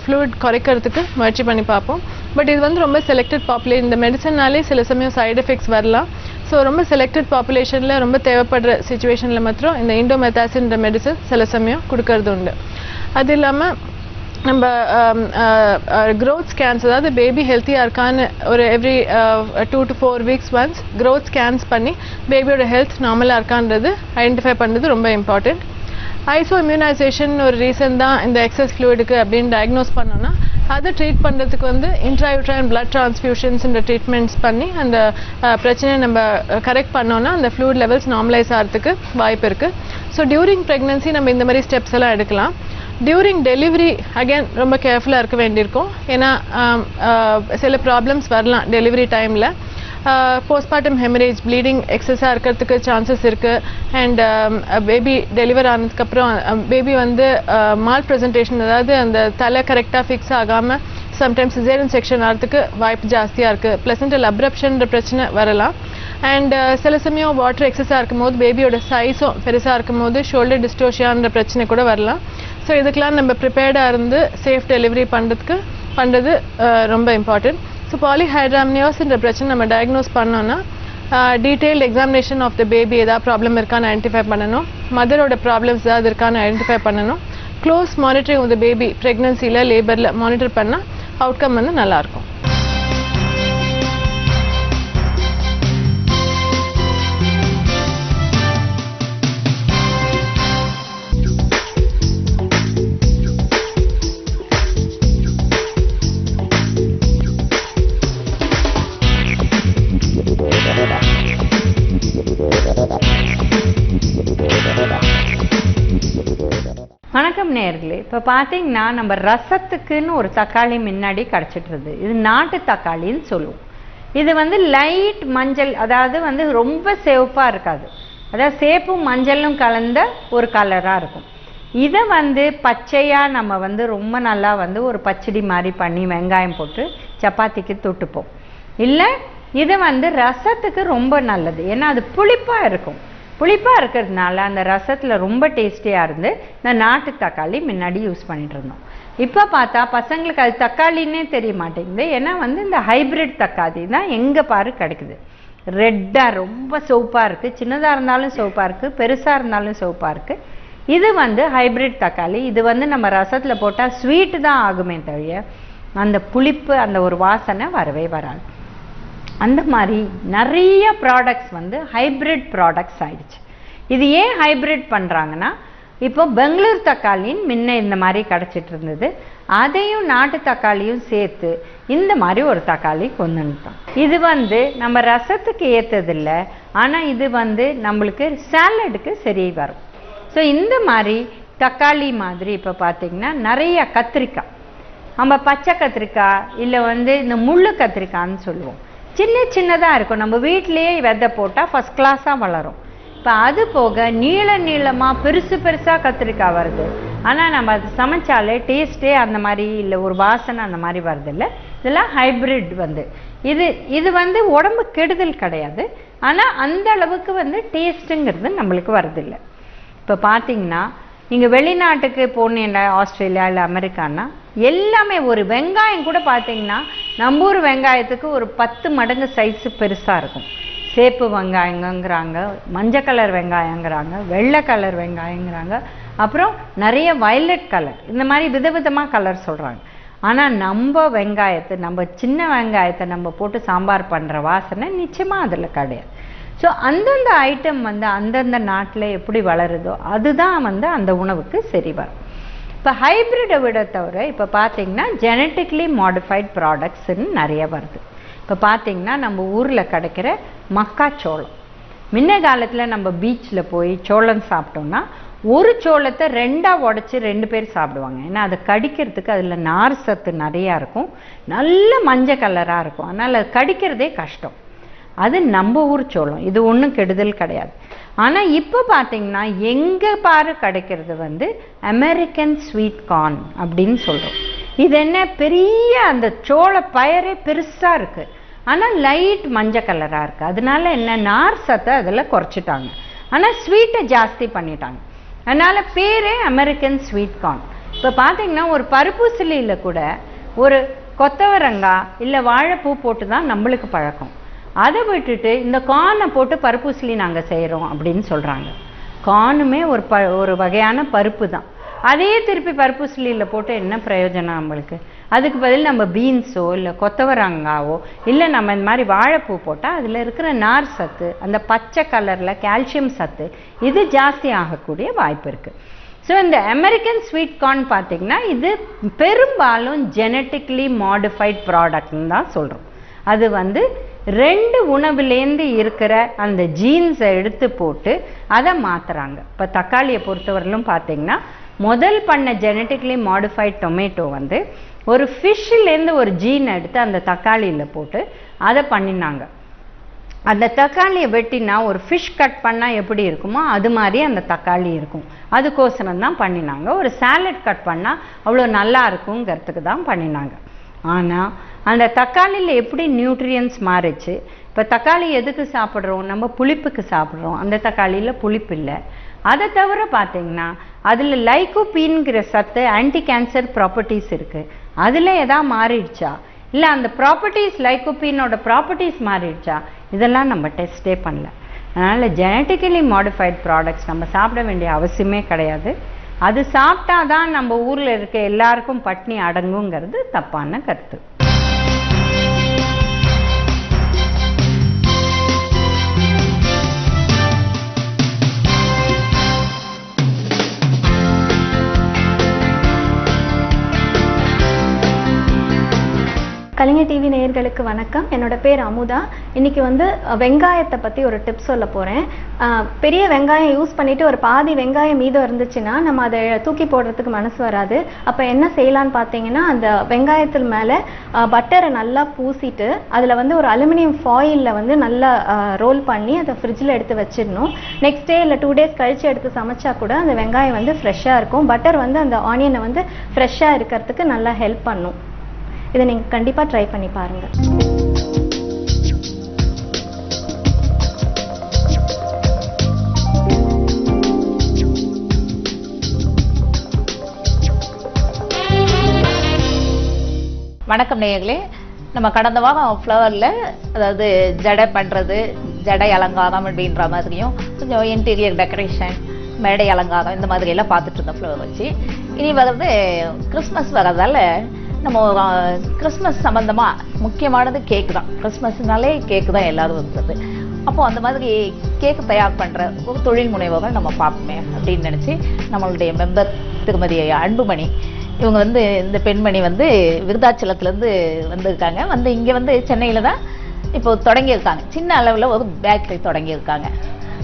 ஃப்ளூயிட் குறைக்கிறதுக்கு முயற்சி பண்ணி பார்ப்போம். பட் இது வந்து ரொம்ப செலக்டட் பாப்புலேஷன், இந்த மெடிசன்னாலே சில சமயம் சைடு எஃபெக்ட்ஸ் வரலாம். ஸோ ரொம்ப செலக்டட் பாப்புலேஷனில் ரொம்ப தேவைப்படுற சுச்சுவேஷனில் மாத்திரம் இந்த இண்டோமெத்தாசின்ற மெடிசன் சில சமயம் கொடுக்கறது உண்டு. அது இல்லாமல் நம்ம க்ரோத் ஸ்கேன்ஸ், அதாவது பேபி ஹெல்த்தியாக இருக்கான்னு ஒரு every 2 to 4 weeks once growth scans பண்ணி பேபியோட ஹெல்த் நார்மலாக இருக்கான்றது ஐடென்டிஃபை பண்ணுறது ரொம்ப இம்பார்ட்டண்ட். ஐசோ இம்யூனைசேஷன் ஒரு ரீசன் தான் இந்த எக்ஸஸ் ஃப்ளூயிடுக்கு அப்படின்னு டயக்னோஸ் பண்ணோன்னா அதை ட்ரீட் பண்ணுறதுக்கு வந்து இன்ட்ராயூட்ரைன் பிளட் ட்ரான்ஸ்ஃபியூஷன்ஸ்ன்ற ட்ரீட்மெண்ட்ஸ் பண்ணி அந்த பிரச்சனையை நம்ம கரெக்ட் பண்ணோன்னா அந்த ஃப்ளூயிட் லெவல்ஸ் நார்மலைஸ் ஆகிறதுக்கு வாய்ப்பு இருக்குது. ஸோ டியூரிங் ப்ரெக்னன்சி நம்ம இந்த மாதிரி ஸ்டெப்ஸ் எல்லாம் எடுக்கலாம். டியூரிங் டெலிவரி அகேன் ரொம்ப கேர்ஃபுல்லாக இருக்க வேண்டியிருக்கும். ஏன்னா சில ப்ராப்ளம்ஸ் வரலாம் டெலிவரி டைமில். போஸ்ட்மார்ட்டம் ஹெமரேஜ் ப்ளீடிங் எக்ஸஸாக இருக்கிறதுக்கு சான்சஸ் இருக்குது. அண்ட் பேபி டெலிவர் ஆனதுக்கப்புறம் பேபி வந்து மால் ப்ரெசன்டேஷன், அதாவது அந்த தலை கரெக்டாக ஃபிக்ஸ் ஆகாமல் சம்டைம்ஸ் சிசேரியன் செக்ஷன் ஆகிறதுக்கு வாய்ப்பு ஜாஸ்தியாக இருக்குது. பிளசன்டல் அப்ரப்ஷன்ற பிரச்சனை வரலாம். அண்ட் சில சமயம் வாட்டர் எக்ஸஸாக இருக்கும் போது பேபியோட சைஸும் பெருசாக இருக்கும் போது ஷோல்டர் டிஸ்டோஷியான்ற பிரச்சனை கூட வரலாம். ஸோ இதுக்கெலாம் நம்ம ப்ரிப்பேர்டாக இருந்து சேஃப் டெலிவரி பண்ணுறது ரொம்ப இம்பார்ட்டன்ட். ஸோ பாலிஹைட்ராம்னியோஸ்ன்ற பிரச்சனை நம்ம டயக்னோஸ் பண்ணோன்னா detailed examination of the baby ஏதாவது ப்ராப்ளம் இருக்கான்னு ஐடென்டிஃபை பண்ணணும். மதரோட ப்ராப்ளம்ஸ் ஏதாவது இருக்கான்னு ஐடென்டிஃபை பண்ணணும். Close monitoring of the baby ப்ரெக்னன்சியில் லேபரில் மானிட்டர் பண்ணால் அவுட்கம் வந்து நல்லாயிருக்கும். வணக்கம் நேயர்களே. இப்போ பார்த்தீங்கன்னா நம்ம ரசத்துக்குன்னு ஒரு தக்காளி முன்னாடி கிடச்சிட்ருது. இது நாட்டு தக்காளின்னு சொல்லுவோம். இது வந்து லைட் மஞ்சள், அதாவது வந்து ரொம்ப சிவப்பாக இருக்காது, அதாவது சேப்பும் மஞ்சளும் கலந்த ஒரு கலராக இருக்கும். இதை வந்து பச்சையாக நம்ம வந்து ரொம்ப நல்லா வந்து ஒரு பச்சடி மாதிரி பண்ணி வெங்காயம் போட்டு சப்பாத்திக்கு தொட்டுப்போம். இல்லை இது வந்து ரசத்துக்கு ரொம்ப நல்லது. ஏன்னா அது புளிப்பாக இருக்கும். புளிப்பாக இருக்கிறதுனால அந்த ரசத்தில் ரொம்ப டேஸ்டியாக இருந்து இந்த நாட்டு தக்காளி முன்னாடி யூஸ் பண்ணிட்டு இருந்தோம். இப்போ பார்த்தா பசங்களுக்கு அது தக்காளின்னே தெரிய மாட்டேங்குது. ஏன்னா வந்து இந்த ஹைப்ரிட் தக்காளி தான் எங்கே பாரு கிடைக்குது. ரெட்டாக ரொம்ப சிவப்பாக இருக்குது, சின்னதாக இருந்தாலும் சிவப்பாக இருக்குது, பெருசாக இருந்தாலும் சிவப்பாக இருக்குது. இது வந்து ஹைப்ரிட் தக்காளி. இது வந்து நம்ம ரசத்தில் போட்டால் ஸ்வீட்டு தான் ஆகுமே தவிர அந்த புளிப்பு அந்த ஒரு வாசனை வரவே வராது. அந்த மாதிரி நிறைய ப்ராடக்ட்ஸ் வந்து ஹைப்ரிட் ப்ராடக்ட்ஸ் ஆயிடுச்சு. இது ஏன் ஹைப்ரிட் பண்ணுறாங்கன்னா, இப்போ பெங்களூர் தக்காளின்னு முன்ன இந்த மாதிரி கிடச்சிட்டு இருந்தது, அதையும் நாட்டு தக்காளியும் சேர்த்து இந்த மாதிரி ஒரு தக்காளி கொண்டு வந்துட்டோம். இது வந்து நம்ம ரசத்துக்கு ஏற்றதில்லை, ஆனால் இது வந்து நம்மளுக்கு சாலடுக்கு சரி வரும். ஸோ இந்த மாதிரி தக்காளி மாதிரி இப்போ பார்த்திங்கன்னா நிறைய கத்திரிக்காய், நம்ம பச்சை கத்திரிக்காய் இல்லை வந்து இந்த முள்ளு கத்திரிக்காய்ன்னு சொல்லுவோம், சின்ன சின்னதாக இருக்கும். நம்ம வீட்டிலேயே விதை போட்டால் ஃபஸ்ட் கிளாஸாக வளரும். இப்போ அது போக நீள நீளமாக பெருசு பெருசாக கத்திரிக்காய் வருது. ஆனால் நம்ம அது சமைச்சாலே டேஸ்ட்டே அந்த மாதிரி இல்லை, ஒரு வாசனை அந்த மாதிரி வருதில்லை. இதெல்லாம் ஹைப்ரிட் வந்து இது வந்து உடம்பு கெடுதல் கிடையாது, ஆனால் அந்த அளவுக்கு வந்து டேஸ்ட்டுங்கிறது நம்மளுக்கு வருதில்லை. இப்போ பார்த்தீங்கன்னா நீங்கள் வெளிநாட்டுக்கு போனீங்கன்னா ஆஸ்திரேலியா இல்லை அமெரிக்கான்னா எல்லாமே ஒரு வெங்காயம் கூட பார்த்தீங்கன்னா நம்ம ஊர் வெங்காயத்துக்கு ஒரு 10 மடங்கு சைஸு பெருசாக இருக்கும். சேப்பு வெங்காயங்கிறாங்க, மஞ்சள் கலர் வெங்காயங்கிறாங்க, வெள்ளை கலர் வெங்காயங்கிறாங்க, அப்புறம் நிறைய வயலட் கலர், இந்த மாதிரி விதவிதமாக கலர் சொல்கிறாங்க. ஆனால் நம்ம வெங்காயத்தை, நம்ம சின்ன வெங்காயத்தை நம்ம போட்டு சாம்பார் பண்ணுற வாசனை நிச்சயமாக அதில் கிடையாது. ஸோ அந்தந்த ஐட்டம் வந்து அந்தந்த நாட்டில் எப்படி வளருதோ அதுதான் வந்து அந்த உணவுக்கு சரி வரும். இப்போ ஹைப்ரிடை விட தவிர இப்போ பார்த்தீங்கன்னா ஜெனட்டிக்லி மாடிஃபைட் ப்ராடக்ட்ஸ்ன்னு நிறைய வருது. இப்போ பார்த்தீங்கன்னா நம்ம ஊரில் கிடைக்கிற மக்காச்சோளம், முன்ன காலத்தில் நம்ம பீச்சில் போய் சோளம் சாப்பிட்டோம்னா ஒரு சோளத்தை 2ஆக உடச்சி 2 பேர் சாப்பிடுவாங்க. ஏன்னா அதை கடிக்கிறதுக்கு அதில் நார் சத்து நிறையா இருக்கும், நல்ல மஞ்சள் கலராக இருக்கும், அதனால் அது கடிக்கிறதே கஷ்டம். அது நம்ம ஊர் சோளம், இது ஒன்றும் கெடுதல் கிடையாது. ஆனால் இப்போ பார்த்தீங்கன்னா எங்கே பாரு கிடைக்கிறது வந்து அமெரிக்கன் ஸ்வீட் கார்ன் அப்படின்னு சொல்கிறோம். இது என்ன பெரிய அந்த சோள பயரே பெருசாக இருக்குது, ஆனால் லைட் மஞ்சள் கலராக இருக்குது. அதனால என்ன நார் சத்தை அதில் குறைச்சிட்டாங்க, ஆனால் ஸ்வீட்டை ஜாஸ்தி பண்ணிட்டாங்க. அதனால் பேரே அமெரிக்கன் ஸ்வீட் கார்ன். இப்போ பார்த்தீங்கன்னா ஒரு பருப்புசிலியில் கூட ஒரு கொத்தவரங்காய் இல்லை வாழைப்பூ போட்டு தான் நம்மளுக்கு பழக்கம். அதை விட்டுட்டு இந்த கார்னை போட்டு பருப்புசிலி நாங்கள் செய்கிறோம் அப்படின்னு சொல்கிறாங்க. கார்னுமே ஒரு வகையான பருப்பு தான். அதே திருப்பி பருப்புசிலியில் போட்டு என்ன பிரயோஜனம் நம்மளுக்கு? அதுக்கு பதில் நம்ம பீன்ஸோ இல்லை கொத்தவரங்காவோ இல்லை நம்ம இந்த மாதிரி வாழைப்பூ போட்டால் அதில் இருக்கிற நார் சத்து, அந்த பச்சை கலரில் கால்சியம் சத்து இது ஜாஸ்தி ஆகக்கூடிய வாய்ப்பு இருக்குது. ஸோ இந்த அமெரிக்கன் ஸ்வீட் கார்ன் பார்த்தீங்கன்னா இது பெரும்பாலும் ஜெனட்டிக்லி மாடிஃபைட் ப்ராடக்ட்னு தான் சொல்கிறோம். அது வந்து 2 உணவுலேருந்து இருக்கிற அந்த ஜீன்ஸை எடுத்து போட்டு அதை மாற்றுறாங்க. இப்போ தக்காளியை பொறுத்தவரையிலும் பார்த்தீங்கன்னா முதல் பண்ண ஜெனட்டிக்லி மாடிஃபைட் டொமேட்டோ வந்து ஒரு ஃபிஷ்லேருந்து ஒரு ஜீன் எடுத்து அந்த தக்காளியில் போட்டு அதை பண்ணினாங்க. அந்த தக்காளியை வெட்டினா ஒரு ஃபிஷ் கட் பண்ணால் எப்படி இருக்குமோ அது மாதிரி அந்த தக்காளி இருக்கும். அதுக்கோசரம் தான் பண்ணினாங்க. ஒரு சாலட் கட் பண்ணால் அவ்வளோ நல்லா இருக்குங்கிறதுக்கு தான் பண்ணினாங்க. ஆனால் அந்த தக்காளியில் எப்படி நியூட்ரியன்ஸ் மாறிச்சு. இப்போ தக்காளி எதுக்கு சாப்பிட்றோம்? நம்ம புளிப்புக்கு சாப்பிட்றோம். அந்த தக்காளியில் புளிப்பு இல்லை. அதை தவிர பார்த்தீங்கன்னா அதில் லைகோபீன்கிற சத்து ஆன்டி கேன்சர் ப்ராப்பர்ட்டிஸ் இருக்குது. அதில் எதாவது மாறிடுச்சா, இல்லை அந்த ப்ராப்பர்ட்டிஸ் லைகோபீனோட ப்ராப்பர்ட்டிஸ் மாறிடுச்சா, இதெல்லாம் நம்ம டெஸ்ட்டே பண்ணல. அதனால் ஜெனட்டிக்கலி மாடிஃபைட் ப்ராடக்ட்ஸ் நம்ம சாப்பிட வேண்டிய அவசியமே கிடையாது. அது சாப்பிட்டா தான் நம்ம ஊரில் இருக்க எல்லாருக்கும் பட்னி அடங்குங்கிறது தப்பான கருத்து. கலைஞர் டிவி நேயர்களுக்கு வணக்கம். என்னோட பேர் அமுதா. இன்னைக்கு வந்து வெங்காயத்தை பற்றி ஒரு டிப்ஸ் சொல்ல போகிறேன். பெரிய வெங்காயம் யூஸ் பண்ணிவிட்டு ஒரு பாதி வெங்காயம் மீதம் இருந்துச்சுன்னா நம்ம அதை தூக்கி போடுறதுக்கு மனசு வராது. அப்போ என்ன செய்யலான்னு பார்த்தீங்கன்னா அந்த வெங்காயத்தில் மேலே பட்டரை நல்லா பூசிட்டு அதில் வந்து ஒரு அலுமினியம் ஃபாயிலில் வந்து நல்லா ரோல் பண்ணி அதை ஃப்ரிட்ஜில் எடுத்து வச்சிடணும். நெக்ஸ்ட் டே இல்லை 2 டேஸ் கழித்து எடுத்து சமைச்சா கூட அந்த வெங்காயம் வந்து ஃப்ரெஷ்ஷாக இருக்கும். பட்டர் வந்து அந்த ஆனியனை வந்து ஃப்ரெஷ்ஷாக இருக்கிறதுக்கு நல்லா ஹெல்ப் பண்ணும். இதை நீங்கள் கண்டிப்பாக ட்ரை பண்ணி பாருங்கள். வணக்கம் நேயர்களே. நம்ம கடந்த வாரம் ஃப்ளவரில் அதாவது ஜடை பண்ணுறது, ஜடை அலங்காரம் அப்படின்ற மாதிரியும் கொஞ்சம் இன்டீரியர் டெக்கரேஷன், மேடை அலங்காரம் இந்த மாதிரியெல்லாம் பார்த்துட்டு இருந்தோம் ஃப்ளவர் வச்சு. இனி வர்றது கிறிஸ்மஸ் வர்றதால நம்ம கிறிஸ்மஸ் சம்மந்தமாக முக்கியமானது கேக்கு தான். கிறிஸ்மஸ்னாலே கேக்கு தான் எல்லோரும் வந்துடுது. அப்போது அந்த மாதிரி கேக்கு தயார் பண்ணுற ஒரு தொழில் முனைவோர்கள் நம்ம பார்ப்போமே அப்படின்னு நினச்சி நம்மளுடைய மெம்பர் திருமதி அன்புமணி இவங்க வந்து இந்த பெண்மணி வந்து விருதாச்சலத்துலேருந்து வந்திருக்காங்க. வந்து இங்கே வந்து சென்னையில் தான் இப்போது தொடங்கியிருக்காங்க. சின்ன அளவில் ஒரு பேக்கரி தொடங்கியிருக்காங்க.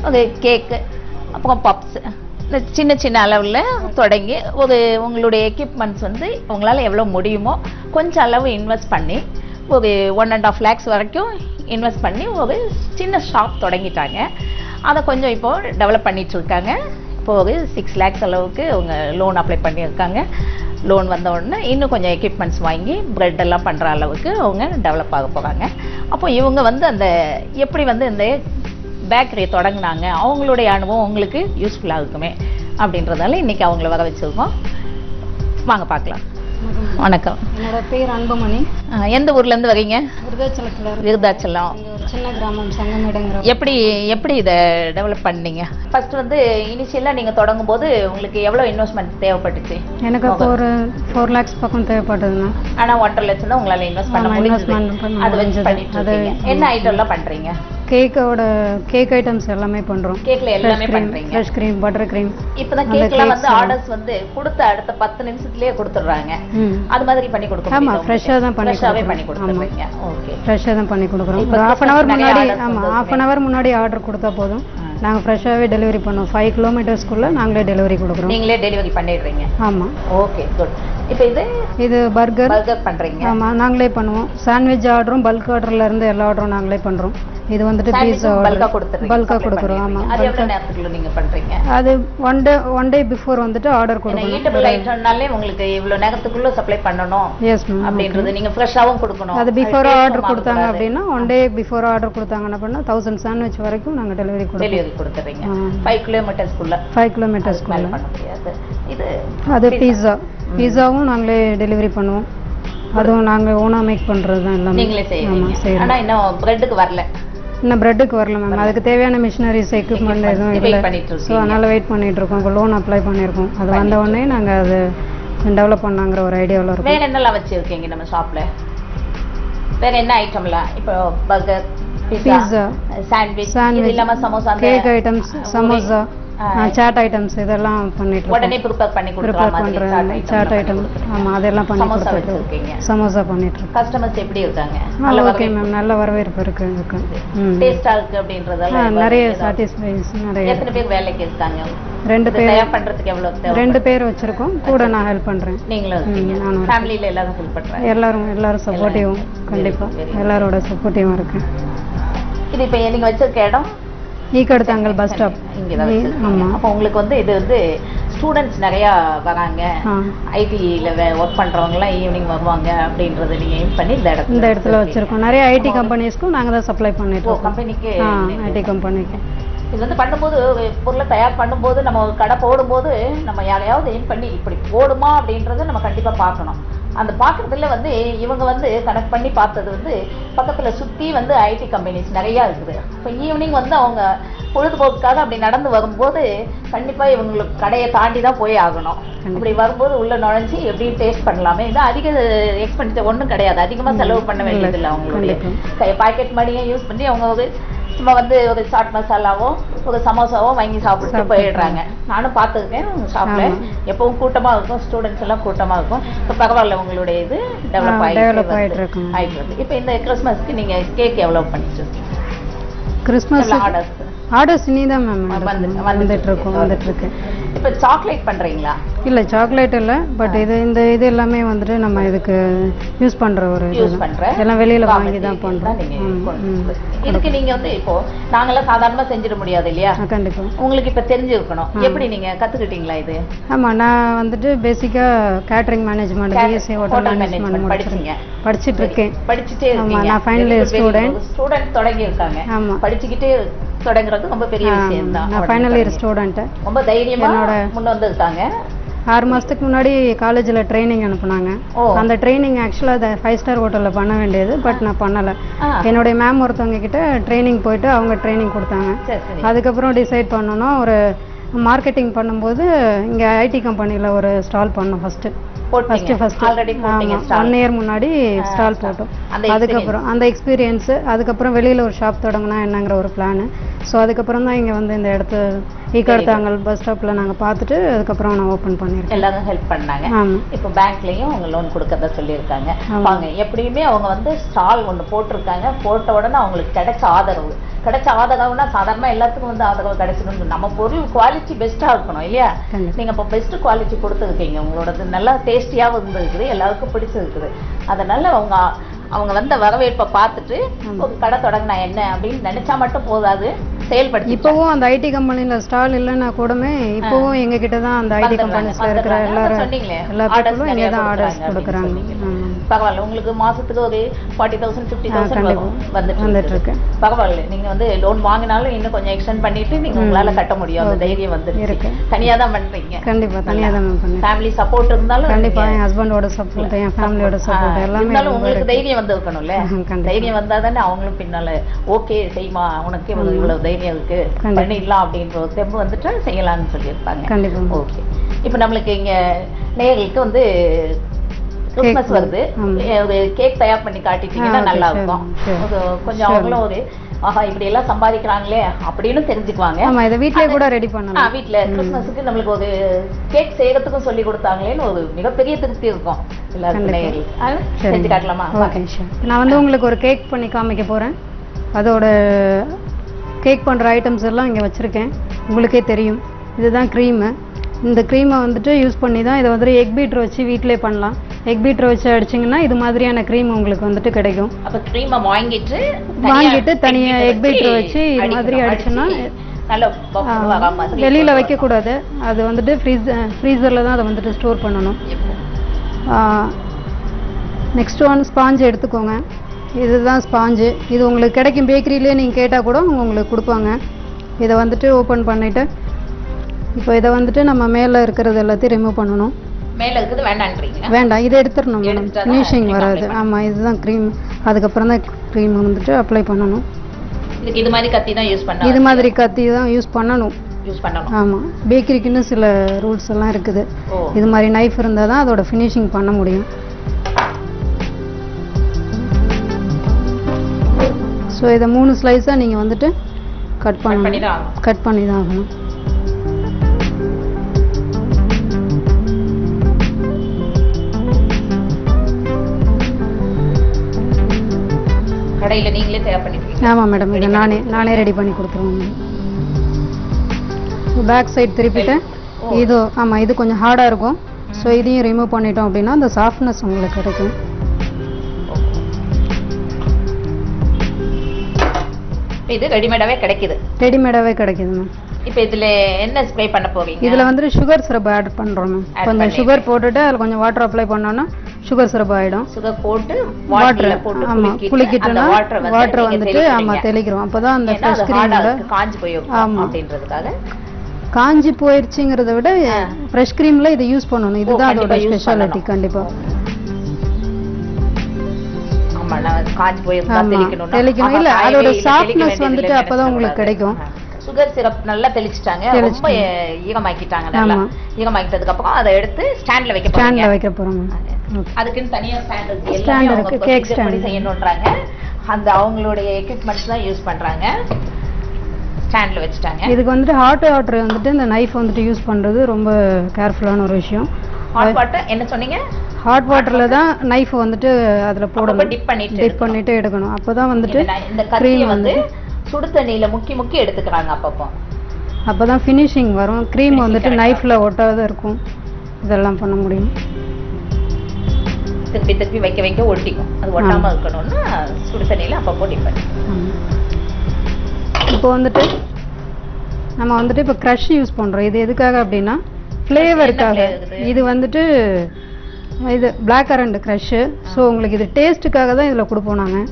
ஒரு கேக்கு அப்புறம் பப்ஸ் இந்த சின்ன சின்ன அளவில் தொடங்கி ஒரு உங்களுடைய எக்யூப்மெண்ட்ஸ் வந்து உங்களால் எவ்வளோ முடியுமோ கொஞ்சம் அளவு இன்வெஸ்ட் பண்ணி ஒரு 1.5 lakhs வரைக்கும் இன்வெஸ்ட் பண்ணி ஒரு சின்ன ஷாப் தொடங்கிட்டாங்க. அதை கொஞ்சம் இப்போது டெவலப் பண்ணிட்டு இருக்காங்க. இப்போ ஒரு 6 lakhs அளவுக்கு அவங்க லோன் அப்ளை பண்ணியிருக்காங்க. லோன் வந்த உடனே இன்னும் கொஞ்சம் எக்யூப்மெண்ட்ஸ் வாங்கி ப்ரெட் எல்லாம் பண்ணுற அளவுக்கு அவங்க டெவலப் ஆக போகிறாங்க. அப்போ இவங்க வந்து அந்த எப்படி வந்து இந்த பேக்கரியை தொடங்கினாங்க, அவங்களுடைய அனுபவம் உங்களுக்கு யூஸ்ஃபுல்லாக இருக்குமே அப்படின்றதால இன்றைக்கி அவங்கள வர வச்சுருக்கோம். வாங்க பார்க்கலாம். வணக்கம். என்னோட பேர் அன்புமணி. எந்த ஊர்லேருந்து வரீங்க? விருதாச்சலத்தில். விருதாச்சலம் சின்ன கிராமம் சங்கமேடுங்கிற. எப்படி இதை டெவலப் பண்ணீங்க? ஃபர்ஸ்ட் வந்து இனிஷியலாக நீங்கள் தொடங்கும் போது உங்களுக்கு எவ்வளோ இன்வெஸ்ட்மெண்ட் தேவைப்பட்டுச்சு? எனக்கு இப்போ ஒரு 4 lakhs பக்கம் தேவைப்படுதுங்க. ஆனால் 1.5 லட்சம் தான் உங்களால் இன்வெஸ்ட் பண்ண முடிஞ்சது. அது வச்சு பண்ணிட்டு இருக்கீங்க. என்ன ஐட்டம்லாம் பண்ணுறீங்க? கேக் ஐட்டம்ஸ் எல்லாமே பண்றோம். கேக்ல எல்லாமே பண்றீங்க. Fresh cream, butter cream. இப்பதான் கேக்லாம் வந்து ஆர்டர்ஸ் வந்து கொடுத்த அடுத்த 10 நிமிஷத்துலயே கொடுத்துறாங்க. அது மாதிரி பண்ணி கொடுக்க முடியுமா? ஆமா, ஃப்ரெஷ்ஷா தான் பண்ணி கொடுத்துறீங்க. ஓகே, ஃப்ரெஷ்ஷா தான் பண்ணி கொடுக்குறோம். ஒரு 1/2 hour முன்னாடி, ஆமா 1/2 hour முன்னாடி ஆர்டர் கொடுத்தா போதும். நாங்க ஃப்ரெஷ்ஷாவே டெலிவரி பண்ணுவோம். 5 kilometersக்குள்ள நாங்களே டெலிவரி கொடுக்குறோம். நீங்களே டெலிவரி பண்ணிடுறீங்க? ஆமா. Okay, good. இப்போ இது பர்கர் பண்றீங்க? ஆமா, நாங்களே பண்ணுவோம். சாண்ட்விச் ஆர்டரும் பல்க் ஆர்டர்ல இருந்து எல்லா ஆர்டரும் நாங்களே பண்றோம். இது வந்துட்டு பீஸா பல்கா கொடுக்குறோம். ஆமா. அது எவ்வளவு நேரத்துக்குள்ள நீங்க பண்றீங்க? அது ஒன் டே பிஃபோர் வந்துட்டு ஆர்டர் கொடுக்கணும். ஈட்டபிள் ஐட்டம்னாலே உங்களுக்கு இவ்வளவு நேரத்துக்குள்ள சப்ளை பண்ணணும். Yes ma'am. அப்படின்றது நீங்க ஃப்ரெஷ்ஷாவும் கொடுக்கணும். அது பிஃபோர் ஆர்டர் கொடுத்தாங்க அப்படின்னா ஒன் டே பிஃபோர் ஆர்டர் கொடுத்தாங்கன்னா பண்ணா 1000 சாண்ட்விச் வரைக்கும் நாங்க டெலிவரி கொடுத்துறீங்க. 5 kilometersக்குள்ள 5 kilometersக்குள்ள பண்ண முடியாது. இது அது பீஸாவும் நாங்களே டெலிவரி பண்ணுவோம். அதுவும் நாங்க ஓனா மேக் பண்றது தான் எல்லாமே. நீங்களே செய்வீங்க. ஆனா இன்னும் பிரெட்க்கு வரல. இன்னும் பிரெட்டுக்கு வரல மேம். அதுக்கு தேவையான மிஷினரிஸ் எக்யூப்மெண்ட் எதுவும் இல்லை. ஸோ அதனால வெயிட் பண்ணிட்டு இருக்கோம். இப்போ லோன் அப்ளை பண்ணியிருக்கோம். அது வந்த உடனே நாங்கள் அது டெவலப் பண்ணாங்கிற ஒரு ஐடியாவில் இருக்கோம். வேற என்னெல்லாம் வச்சிருக்கீங்க நம்ம ஷாப்ல? வேற என்ன ஐட்டம்லாம்? இப்போ பர்கர், பீஸா, சாண்ட்விச், இது இல்லாம samosa, cake items, samosa, chaat items இதெல்லாம் பண்ணிட்டு உடனே ப்ரிப்பேர் பண்ணி ப்ரிப்பேர் பண்றேன். சாட் ஐட்டம் ஆமா அதெல்லாம் பண்ணி சமோசா கொடுத்துட்டு வச்சிருக்கீங்க. சமோசா பண்ணிட்டு இருக்கேன். கஸ்டமர்ஸ் எப்படி இருக்காங்க? ஓகே மேம், நல்ல வரவேற்பு இருக்கு இதுக்கு. டேஸ்டா இருக்கு அப்படின்றதால நிறைய சாட்டிஸ்ஃபைஸ் நிறைய. எத்தனை பேர் வேலைக்கு இருக்காங்க? 2 பேர். தயார் பண்றதுக்கு எவ்வளவு தேவை? 2 பேர் வச்சிருக்கோம், கூட நான் ஹெல்ப் பண்றேன். நீங்களும் இருக்கீங்க. நானும் ஃபேமிலில எல்லாரும் ஹெல்ப் பண்றாங்க. எல்லாரும் சப்போர்ட்டிவ், கண்டிப்பா எல்லாரோட சப்போர்ட்டிவும் இருக்கு. இது இப்ப நீங்க வச்சிருக்க இடம் ஈக்கடுத்தாங்கல் பஸ் ஸ்டாப் இங்கதான் வச்சிருக்கீங்க. அப்ப உங்களுக்கு வந்து இது வந்து ஸ்டூடெண்ட்ஸ் நிறைய வராங்க, ஐடில ஒர்க் பண்றவங்க எல்லாம் ஈவினிங் வருவாங்க அப்படின்றத நீங்க எய்ம் பண்ணி இந்த இடத்துல வச்சிருக்கோம். நிறைய ஐடி கம்பெனிஸ்க்கும் நாங்க தான் சப்ளை பண்ணிட்டு இருக்கோம். கம்பெனிக்கு ஐடி கம்பெனிக்கு இது வந்து பண்ணும்போது பொருளை தயார் பண்ணும்போது நம்ம கடை போடும்போது நம்ம யாரையாவது எய்ம் பண்ணி இப்படி போடுமா அப்படின்றத நம்ம கண்டிப்பா பார்க்கணும். அந்த பார்க்கறதுல வந்து இவங்க வந்து கனெக்ட் பண்ணி பார்த்தது வந்து பக்கத்துல சுத்தி வந்து ஐடி கம்பெனிஸ் நிறைய இருக்குது. இப்போ ஈவினிங் வந்து அவங்க பொழுதுபோக்குக்காக அப்படி நடந்து வரும்போது கண்டிப்பா இவங்களுக்கு கடையை தாண்டி தான் போய் ஆகணும். அப்படி வரும்போது உள்ள நுழைஞ்சி எப்படி டேஸ்ட் பண்ணலாமே. இது அதிக எக்ஸ்பென்சிவ் ஒன்றும் கிடையாது, அதிகமா செலவு பண்ண வேண்டியதில்லை. அவங்களுடைய பாக்கெட் மணியை யூஸ் பண்ணி அவங்க ஒரு சும்மா வந்து ஒரு சாட் மசாலாவோ ஒரு சமோசாவோ வாங்கி சாப்பிட்டு போயிடுறாங்க. நானும் பார்த்துருக்கேன் உங்க ஷாப்ல, எப்பவும் கூட்டமா இருக்கும், ஸ்டூடெண்ட்ஸ் எல்லாம் கூட்டமா இருக்கும். இப்போ பரவாயில்ல, உங்களுடைய இது டெவலப் ஆயிட்டு இருக்கு. இப்போ இந்த கிறிஸ்மஸ்க்கு நீங்க கேக் எவ்வளவு பண்ணிட்டு இருக்கீங்க? கிறிஸ்மஸ் ஆர்டர்ஸ் இனிதான் மேம் வந்துட்டு இருக்கு. இப்போ சாக்லேட் பண்றீங்களா? இல்ல சாக்லேட் இல்ல, பட் இது எல்லாமே வந்துட்டு நம்ம இதுக்கு யூஸ் பண்ற ஒரு எல்லாம் வெளியில வாங்கி தான் பண்றோம். இதுக்கு நீங்க வந்து இப்போ நாங்கெல்லாம் சாதாரணமா செஞ்சிட முடியாது இல்லையா? கண்டிப்பா உங்களுக்கு இப்ப தெரிஞ்சிருக்கணும். எப்படி நீங்க கத்துக்கிட்டீங்களா இது? ஆமா, நான் வந்துட்டு பேசிக்கா catering management, BSc hotel management படிச்சிட்டு இருக்கேன். படிச்சிட்டே இருக்கீங்க. நான் ஃபைனல் இயர் ஸ்டூடெண்ட் தொடங்கி இருக்காங்க. ஆமா, படிச்சிட்டே தொடங்குறது ரொம்ப பெரிய விஷயம் தான். நான் ஃபைனல் இயர் ஸ்டூடெண்ட். ரொம்ப தைரியமா முன்ன வந்திருக்காங்க. 6 மாசத்துக்கு முன்னாடி காலேஜில் ட்ரைனிங் அனுப்புனாங்க. அந்த ட்ரைனிங் ஆக்சுவலாக அதை 5 ஸ்டார் ஹோட்டலில் பண்ண வேண்டியது, பட் நான் பண்ணலை. என்னுடைய மேம் ஒருத்தவங்க கிட்ட ட்ரைனிங் போயிட்டு அவங்க ட்ரைனிங் கொடுத்தாங்க. அதுக்கப்புறம் டிசைட் பண்ணணும், ஒரு மார்க்கெட்டிங் பண்ணும்போது இங்கே ஐடி கம்பெனியில் ஒரு ஸ்டால் பண்ணோம். ஃபஸ்ட்டு 1 இயர் முன்னாடி ஸ்டால் போட்டோம். அதுக்கப்புறம் அந்த எக்ஸ்பீரியன்ஸு, அதுக்கப்புறம் வெளியில் ஒரு ஷாப் தொடங்கினா என்னங்கிற ஒரு பிளானு. ஸோ அதுக்கப்புறம் தான் இங்கே வந்து இந்த இடத்த ஈக்கடுத்தாங்கல் பஸ் ஸ்டாப்பில் நாங்கள் பார்த்துட்டு அதுக்கப்புறம் நான் ஓப்பன் பண்ணியிருக்கேன். எல்லாரும் ஹெல்ப் பண்ணாங்க. இப்போ பேங்க்லேயும் அவங்க லோன் கொடுக்கறதா சொல்லியிருக்காங்க. வாங்க, எப்படியுமே அவங்க வந்து ஸ்டால் ஒன்று போட்டிருக்காங்க. போட்ட உடனே அவங்களுக்கு கிடைச்ச ஆதரவுனா சாதாரணமாக எல்லாத்துக்கும் வந்து ஆதரவு கிடைச்சிடும். நம்ம பொருள் குவாலிட்டி பெஸ்ட்டாக இருக்கணும் இல்லையா? நீங்கள் இப்போ பெஸ்ட் குவாலிட்டி கொடுத்துருக்கீங்க. உங்களோடது நல்லா டேஸ்டியாகவும் இருந்திருக்குது, எல்லாருக்கும் பிடிச்சிருக்குது. அதனால அவங்க வந்த வரவேற்பை பார்த்துட்டு ஒரு கடை தொடங்கினா என்ன அப்படின்னு நினைச்சா மட்டும் போதாது, செயல்படுத்தி. இப்போவும் அந்த ஐடி கம்பெனியில் ஸ்டால் இல்லைன்னா கூடமே இப்போவும் எங்ககிட்ட தான் அந்த ஐடி கம்பெனிஸ்ல இருக்கிற எல்லா பேருக்கும் இங்கே தான் ஆர்டர்ஸ் கொடுக்குறாங்க. பரவாயில்ல, உங்களுக்கு மாசத்துக்கு ஒரு 40,000 50,000 வந்துட்டு இருக்கு. பரவாயில்ல, நீங்க வந்து லோன் வாங்கினாலும் இன்னும் கொஞ்சம் எக்ஸ்டெண்ட் பண்ணிட்டு நீங்க உங்களால கட்ட முடியும். அந்த தைரியம் வந்து இருக்கு. தனியா தான் பண்றீங்க? கண்டிப்பா தனியா தான் பண்றேன். ஃபேமிலி சப்போர்ட் இருந்தாலும் கண்டிப்பா என் ஹஸ்பண்டோட சப்போர்ட், என் ஃபேமிலியோட சப்போர்ட் எல்லாமே இருந்தாலும் உங்களுக்கு தைரியம் வந்து இருக்கணும்ல. தைரியம் வந்தா தானே அவங்களும் பின்னால ஓகே செய்யுமா, உனக்கு இவ்வளவு தைரியம் இருக்கு, பண்ணிடலாம் அப்படின்ற ஒரு தெம்பு வந்துட்டு செய்யலாம்னு சொல்லியிருப்பாங்க. கண்டிப்பா. ஓகே, இப்போ நம்மளுக்கு இங்க நேயர்களுக்கு வந்து கிறிஸ்மஸ் வருது, ஒரு கேக் தயார் பண்ணி காட்டிட்டீங்கன்னா நல்லா இருக்கும். கொஞ்சம் அவங்களும் ஒரு ஆஹா இப்படி எல்லாம் சம்பாதிக்கிறாங்களே அப்படின்னு தெரிஞ்சுக்குவாங்க. ஆமா, இத வீட்லயே கூட ரெடி பண்ணலாம். வீட்ல கிறிஸ்மஸ்க்கு நம்மளுக்கு ஒரு கேக் செய்யறதுக்கும் சொல்லி கொடுத்தாங்களேன்னு ஒரு மிகப்பெரிய திருப்தி இருக்கும் எல்லாருக்கும். செஞ்சு காட்டலாமா? ஓகே, நான் வந்து உங்களுக்கு ஒரு கேக் பண்ணி காமிக்க போறேன். அதோட கேக் பண்ற ஐட்டம்ஸ் எல்லாம் இங்க வச்சிருக்கேன். உங்களுக்கே தெரியும், இதுதான் க்ரீமு. இந்த க்ரீமை வந்துட்டு யூஸ் பண்ணி தான் இதை வந்துட்டு எக் பீட்டர் வச்சு வீட்டிலே பண்ணலாம். எக் பீட்டர் வச்சு அடிச்சிங்கன்னா இது மாதிரியான க்ரீம் உங்களுக்கு வந்துட்டு கிடைக்கும். அப்போ க்ரீமை வாங்கிட்டு தனியாக எக் பீட்டர் வச்சு இது மாதிரி அடிச்சோன்னா வெளியில் வைக்கக்கூடாது. அது வந்துட்டு ஃப்ரீசரில் தான் அதை வந்துட்டு ஸ்டோர் பண்ணணும். நெக்ஸ்ட் ஒன் ஸ்பாஞ்சு எடுத்துக்கோங்க. இதுதான் ஸ்பாஞ்சு. இது உங்களுக்கு கிடைக்கும், பேக்கரியிலே நீங்கள் கேட்டால் கூட உங்களுக்கு கொடுப்பாங்க. இதை வந்துட்டு ஓப்பன் பண்ணிவிட்டு இப்போ இதை வந்துட்டு நம்ம மேலே இருக்கிறது எல்லாத்தையும் ரிமூவ் பண்ணணும். மேலே இருக்கிறது வேண்டாம், இதை எடுத்துடணும் மேடம், ஃபினிஷிங் வராது. ஆமாம், இதுதான் க்ரீம். அதுக்கப்புறம் தான் க்ரீம் வந்துட்டு அப்ளை பண்ணணும். இது மாதிரி கத்தி தான் யூஸ் பண்ணணும். இது மாதிரி கத்தி தான் யூஸ் பண்ணணும். ஆமாம், பேக்கரிக்குன்னு சில ரூல்ஸ் எல்லாம் இருக்குது. இது மாதிரி நைஃப் இருந்தால் தான் அதோட ஃபினிஷிங் பண்ண முடியும். ஸோ இதை 3 ஸ்லைஸாக நீங்கள் வந்துட்டு கட் பண்ணி தான் ஆகணும். கடையில நீங்களே தயார் பண்ணிருக்கீங்க? ஆமாம் மேடம், இதை நானே ரெடி பண்ணி கொடுத்துருவோம். பேக் சைடு திருப்பிட்டு இது ஆமாம், இது கொஞ்சம் ஹார்டாக இருக்கும். ஸோ இதையும் ரிமூவ் பண்ணிட்டோம் அப்படின்னா அந்த சாஃப்ட்னஸ் உங்களுக்கு கிடைக்கும். இது ரெடிமேடாவே கிடைக்குது? ரெடிமேடாவே கிடைக்குது மேம். இப்போ இதுல என்ன ஸ்ப்ரே பண்ண போறீங்க? இதுல வந்துட்டு சுகர் சிரப் ஆட் பண்றோம் மேம். கொஞ்சம் சுகர் போட்டுட்டு அதுல கொஞ்சம் வாட்டர் அப்ளை பண்ணோம்னா சுகர் சிரப் ஆயிடும். சுகர் போட்டு வாட்டர் ஆமா குளிக்கிட்டோம்னா வாட்டர் வந்துட்டு ஆமா தெளிக்கிறோம். அப்பதான் அந்த ஃப்ரெஷ் கிரீம்ல காஞ்சி போயிடும் அப்படின்றதுக்காக. காஞ்சி போயிடுச்சுங்கிறத விட ஃப்ரெஷ் கிரீம்ல இதை யூஸ் பண்ணணும். இதுதான் அதோட ஸ்பெஷாலிட்டி. கண்டிப்பா காஞ்சி போயிருந்தா தெளிக்கணும். இல்ல அதோட சாஃப்ட்னஸ் வந்துட்டு அப்பதான் உங்களுக்கு கிடைக்கும். சுகர் சிரப் நல்லா தெளிச்சிட்டாங்க, ரொம்ப ஈரமாக்கிட்டாங்க. நல்லா ஈரமாக்கிட்டதுக்கு அப்புறம் அதை எடுத்து ஸ்டாண்ட்ல வைக்க போறோம். அதுக்குன்னு தனியா ஸ்டாண்ட் இருக்கு, கேக் ஸ்டாண்ட் செய்யணும்ன்றாங்க. அந்த அவங்களுடைய எக்யூப்மெண்ட்ஸ் தான் யூஸ் பண்றாங்க. ஸ்டாண்ட்ல வச்சுட்டாங்க. இதுக்கு வந்துட்டு ஹாட் வாட்டர் வந்துட்டு இந்த நைஃப் வந்துட்டு யூஸ் பண்றது ரொம்ப கேர்ஃபுல்லான ஒரு விஷயம். ஹாட் வாட்டர் என்ன சொன்னீங்க? ஹாட் வாட்டர்ல தான் நைஃப் வந்துட்டு அதுல போடணும், டிப் பண்ணிட்டு எடுக்கணும். அப்பதான் வந்துட்டு இந்த கத்தியை வந்து சுடு தண்ணியில முக்கி எடுத்துக்கிறாங்க. அப்பதான் ஃபினிஷிங் வரும். க்ரீம் வந்துட்டு நைஃப்ல ஒட்டாத இருக்கும். இதெல்லாம் பண்ண முடியும். திருப்பி வைக்க ஒட்டிக்கும். அது ஒட்டாம இருக்கணும்னா சுடு தண்ணியில அப்பப்போ டிப் பண்ணி. இப்போ வந்துட்டு நம்ம வந்துட்டு இப்போ க்ரஷ் யூஸ் பண்றோம். இது எதுக்காக அப்படின்னா ஃப்ளேவருக்காக. இது வந்துட்டு இது பிளாக் கரண்ட் க்ரஷ். ஸோ உங்களுக்கு இது டேஸ்ட்டுக்காக தான் இதில் கொடுப்போம் நாங்கள்.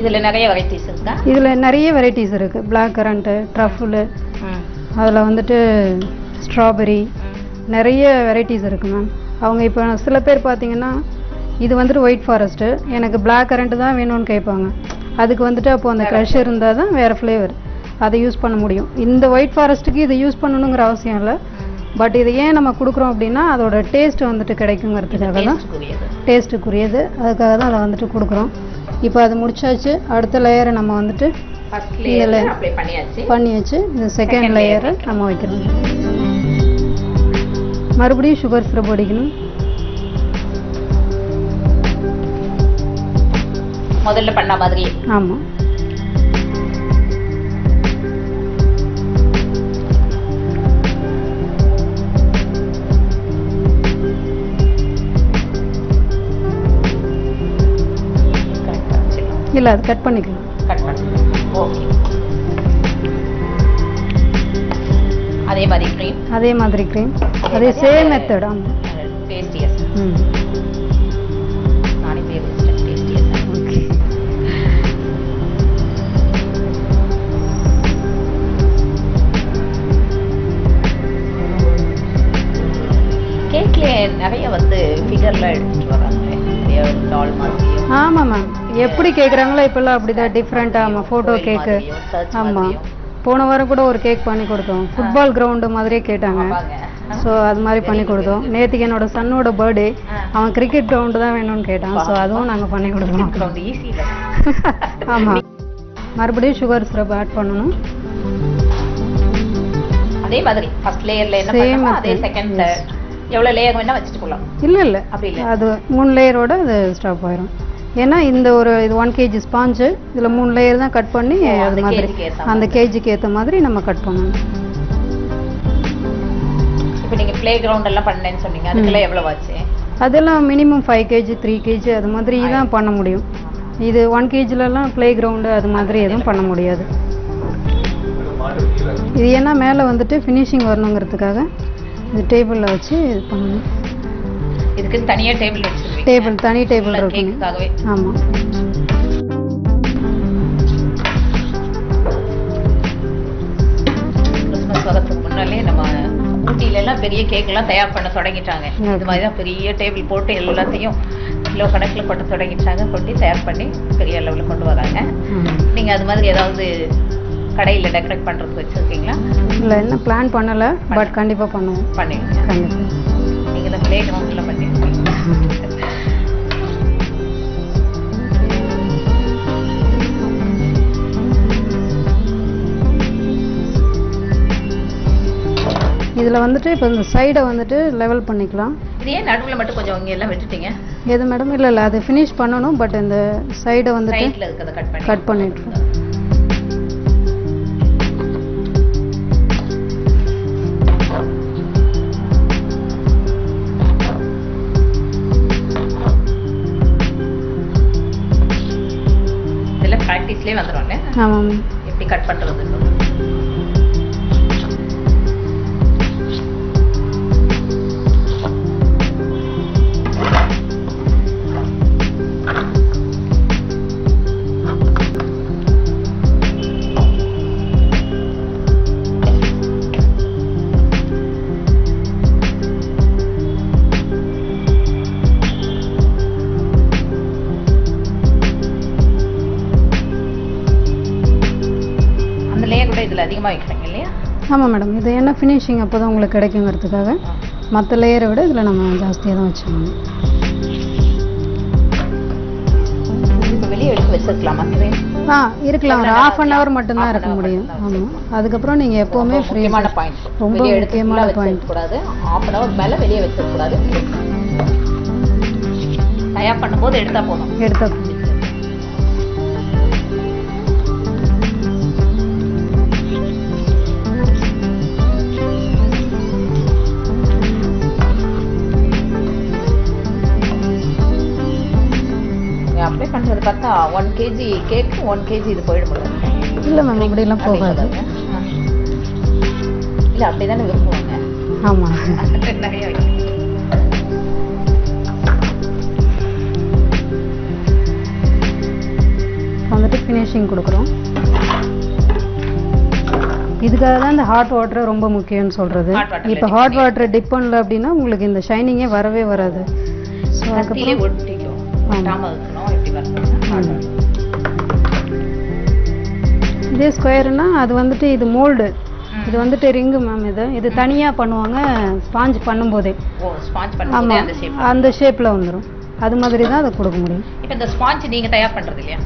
இதில் நிறைய வெரைட்டிஸ் இருக்கா? இதில் நிறைய வெரைட்டிஸ் இருக்குது. பிளாக் கரண்ட்டு, ட்ரஃபுல்லு, அதில் வந்துட்டு ஸ்ட்ராபெரி, நிறைய வெரைட்டிஸ் இருக்குது மேம். அவங்க இப்போ சில பேர் பார்த்தீங்கன்னா இது வந்துட்டு ஒயிட் ஃபாரஸ்ட்டு, எனக்கு பிளாக் கரண்ட்டு தான் வேணும்னு கேட்பாங்க. அதுக்கு வந்துட்டு அப்போது அந்த க்ரஷ் இருந்தால் தான் வேறு ஃப்ளேவர் அதை யூஸ் பண்ண முடியும். இந்த ஒயிட் ஃபாரஸ்ட்டுக்கு இதை யூஸ் பண்ணணுங்கிற அவசியம் இல்லை. பட் இது ஏன் நம்ம கொடுக்குறோம் அப்படின்னா அதோட டேஸ்ட் வந்துட்டு கிடைக்குங்கிறதுக்காக தான், டேஸ்ட்டுக்குரியது, அதுக்காக தான் அதை வந்துட்டு கொடுக்குறோம். இப்போ அது முடிச்சாச்சு. அடுத்த லேயரை நம்ம வந்துட்டு பண்ணியாச்சு. இந்த செகண்ட் லேயரை நம்ம வைக்கணும். மறுபடியும் சுகர் சிரப் அடிக்கணும். முதல்ல பண்ண மாதிரி. ஆமாம். இல்லை அது கட் பண்ணிக்கலாம். ஓகே. அதே மாதிரி க்ரீம் அதே சேம் மெத்தட். ஆமாம். டேஸ்டியஸ். நானே பேர் டேஸ்டியஸ். ஓகே. கேக்ல நிறைய வந்து ஃபிகர்ல எடுத்துட்டு வராங்க. டால் மாதிரி. ஆமாம் மேம், எப்படி கேட்குறாங்களோ இப்போல்லாம் அப்படிதான் டிஃப்ரெண்ட்டாக. ஆமாம், ஃபோட்டோ கேக்கு. ஆமாம், போன வாரம் கூட ஒரு கேக் பண்ணி கொடுத்தோம். ஃபுட்பால் கிரவுண்டு மாதிரியே கேட்டாங்க. ஸோ அது மாதிரி பண்ணி கொடுத்தோம். நேற்றுக்கு என்னோட சன்னோட பர்த்டே, அவன் கிரிக்கெட் கிரவுண்டு தான் வேணும்னு கேட்டான். ஸோ அதுவும் நாங்கள் பண்ணி கொடுத்தோம். ஆமாம். மறுபடியும் சுகர் சிரப் ஆட் பண்ணணும். அதே மாதிரி ஃபர்ஸ்ட் லேயர்ல என்ன பண்ணோமோ அதே செகண்ட் லேயர். எவ்வளவு லேயர் வேணா வச்சிட்டு போலாம்? இல்லை அது 3 லேயரோட அது ஸ்டாப் ஆயிரும். ஏன்னா இந்த ஒரு இது 1 kg ஸ்பாஞ்சு, இதில் 3 லேயர் தான் கட் பண்ணி அது மாதிரி அந்த கேஜிக்கு ஏற்ற மாதிரி நம்ம கட் பண்ணணும். இப்போ நீங்கள் ப்ளே கிரவுண்ட் எல்லாம் பண்ணேன்னு சொன்னீங்க, அதுக்கெல்லாம் எவ்வளோ ஆச்சு? அதெல்லாம் மினிமம் 5 kg 3 kg அது மாதிரி தான் பண்ண முடியும். இது 1 kgலலாம் ப்ளே கிரவுண்டு அது மாதிரி எதுவும் பண்ண முடியாது. இது ஏன்னா மேலே வந்துட்டு ஃபினிஷிங் வரணுங்கிறதுக்காக இது டேபிளில் வச்சு இது பண்ணணும். இதுக்கு தனியாக டேபிள் வச்சுருக்கீங்க? டேபிள் தனி டேபிள் இருக்கும். ஆமாம். கிறிஸ்மஸ் வரதுக்கு முன்னாலே நம்ம ஊட்டியிலலாம் பெரிய கேக்கெல்லாம் தயார் பண்ண தொடங்கிட்டாங்க. இது மாதிரி தான் பெரிய டேபிள் போட்டு எல்லாத்தையும் கிலோ கணக்கில் கொண்டு தொடங்கிட்டாங்க. கொண்டு தயார் பண்ணி பெரிய லெவலில் கொண்டு வராங்க. நீங்கள் அது மாதிரி ஏதாவது கடையில் டெக்கரேட் பண்ணுறதுக்கு வச்சுருக்கீங்களா? இல்லை, என்ன பிளான் பண்ணலை, பட் கண்டிப்பாக பண்ணுவோம். பண்ணுவீங்க கண்டிப்பாக. நீங்கள் இந்த ப்ளே கிரவுண்டில் பண்ணிருக்கீங்க. இதில் வந்துட்டு இப்போ இந்த சைடை வந்துட்டு லெவல் பண்ணிக்கலாம். இது ஏன் நடுவுல மட்டும் கொஞ்சம் இங்க எல்லாம் விட்டுட்டீங்க? எது மேடம்? இல்லை இல்லை, அது ஃபினிஷ் பண்ணணும். பட் இந்த சைடை வந்துட்டு சைடுல இருக்கத கட் பண்ணிட்டு இதெல்லாம் பிராக்டிஸ்லயே வந்துரும்ல. ஆமாம். எப்படி கட் பண்றது? இதுல அதிகமா வைக்கிறீங்க இல்லையா? ஆமாம் மேடம். இது என்ன ஃபினிஷிங் அப்போ தான் உங்களுக்கு கிடைக்குங்கிறதுக்காக மற்ற லேயரை விட இதில் நம்ம ஜாஸ்தியாக தான் வச்சுக்கணும். இப்போ வெளியே எடுத்து வச்சிருக்கலாமா? இருக்கலாம். ஒரு ½ மட்டும்தான் இருக்க முடியும். ஆமாம். அதுக்கப்புறம் நீங்கள் எப்போவுமே முக்கியமான பாயிண்ட், ரொம்ப முக்கியமான பாயிண்ட் கூடாது. ½ மேல வெளியே வச்சிடக்கூடாது. தயார் பண்ணும்போது எடுத்தா போதும். அப்ளை பண்றது பார்த்தா 1 kg கேக் 1 kg இது போயிடும். இல்லை மேம், அப்படிலாம் போகாது. இல்லை அப்படிதானே விரும்புவாங்க. ஆமாம். நிறைய வந்துட்டு ஃபினிஷிங் கொடுக்குறோம். இதுக்காக தான் இந்த ஹாட் வாட்டர் ரொம்ப முக்கியம்னு சொல்கிறது. இப்போ ஹாட் வாட்டர் டிப் பண்ணல அப்படின்னா உங்களுக்கு இந்த ஷைனிங்கே வரவே வராது. ஸோ அதுக்கப்புறம் இதே ஸ்கொயர்னா அது வந்துட்டு இது மோல்டு, இது வந்துட்டு ரிங்கு மேம். இது தனியாக பண்ணுவாங்க ஸ்பாஞ்ச் பண்ணும்போதே. ஆமாம், அந்த ஷேப்பில் வந்துடும். அது மாதிரி தான் அதை கொடுக்க முடியும். இப்போ இந்த ஸ்பாஞ்ச் நீங்கள் தயார் பண்ணுறது இல்லையா?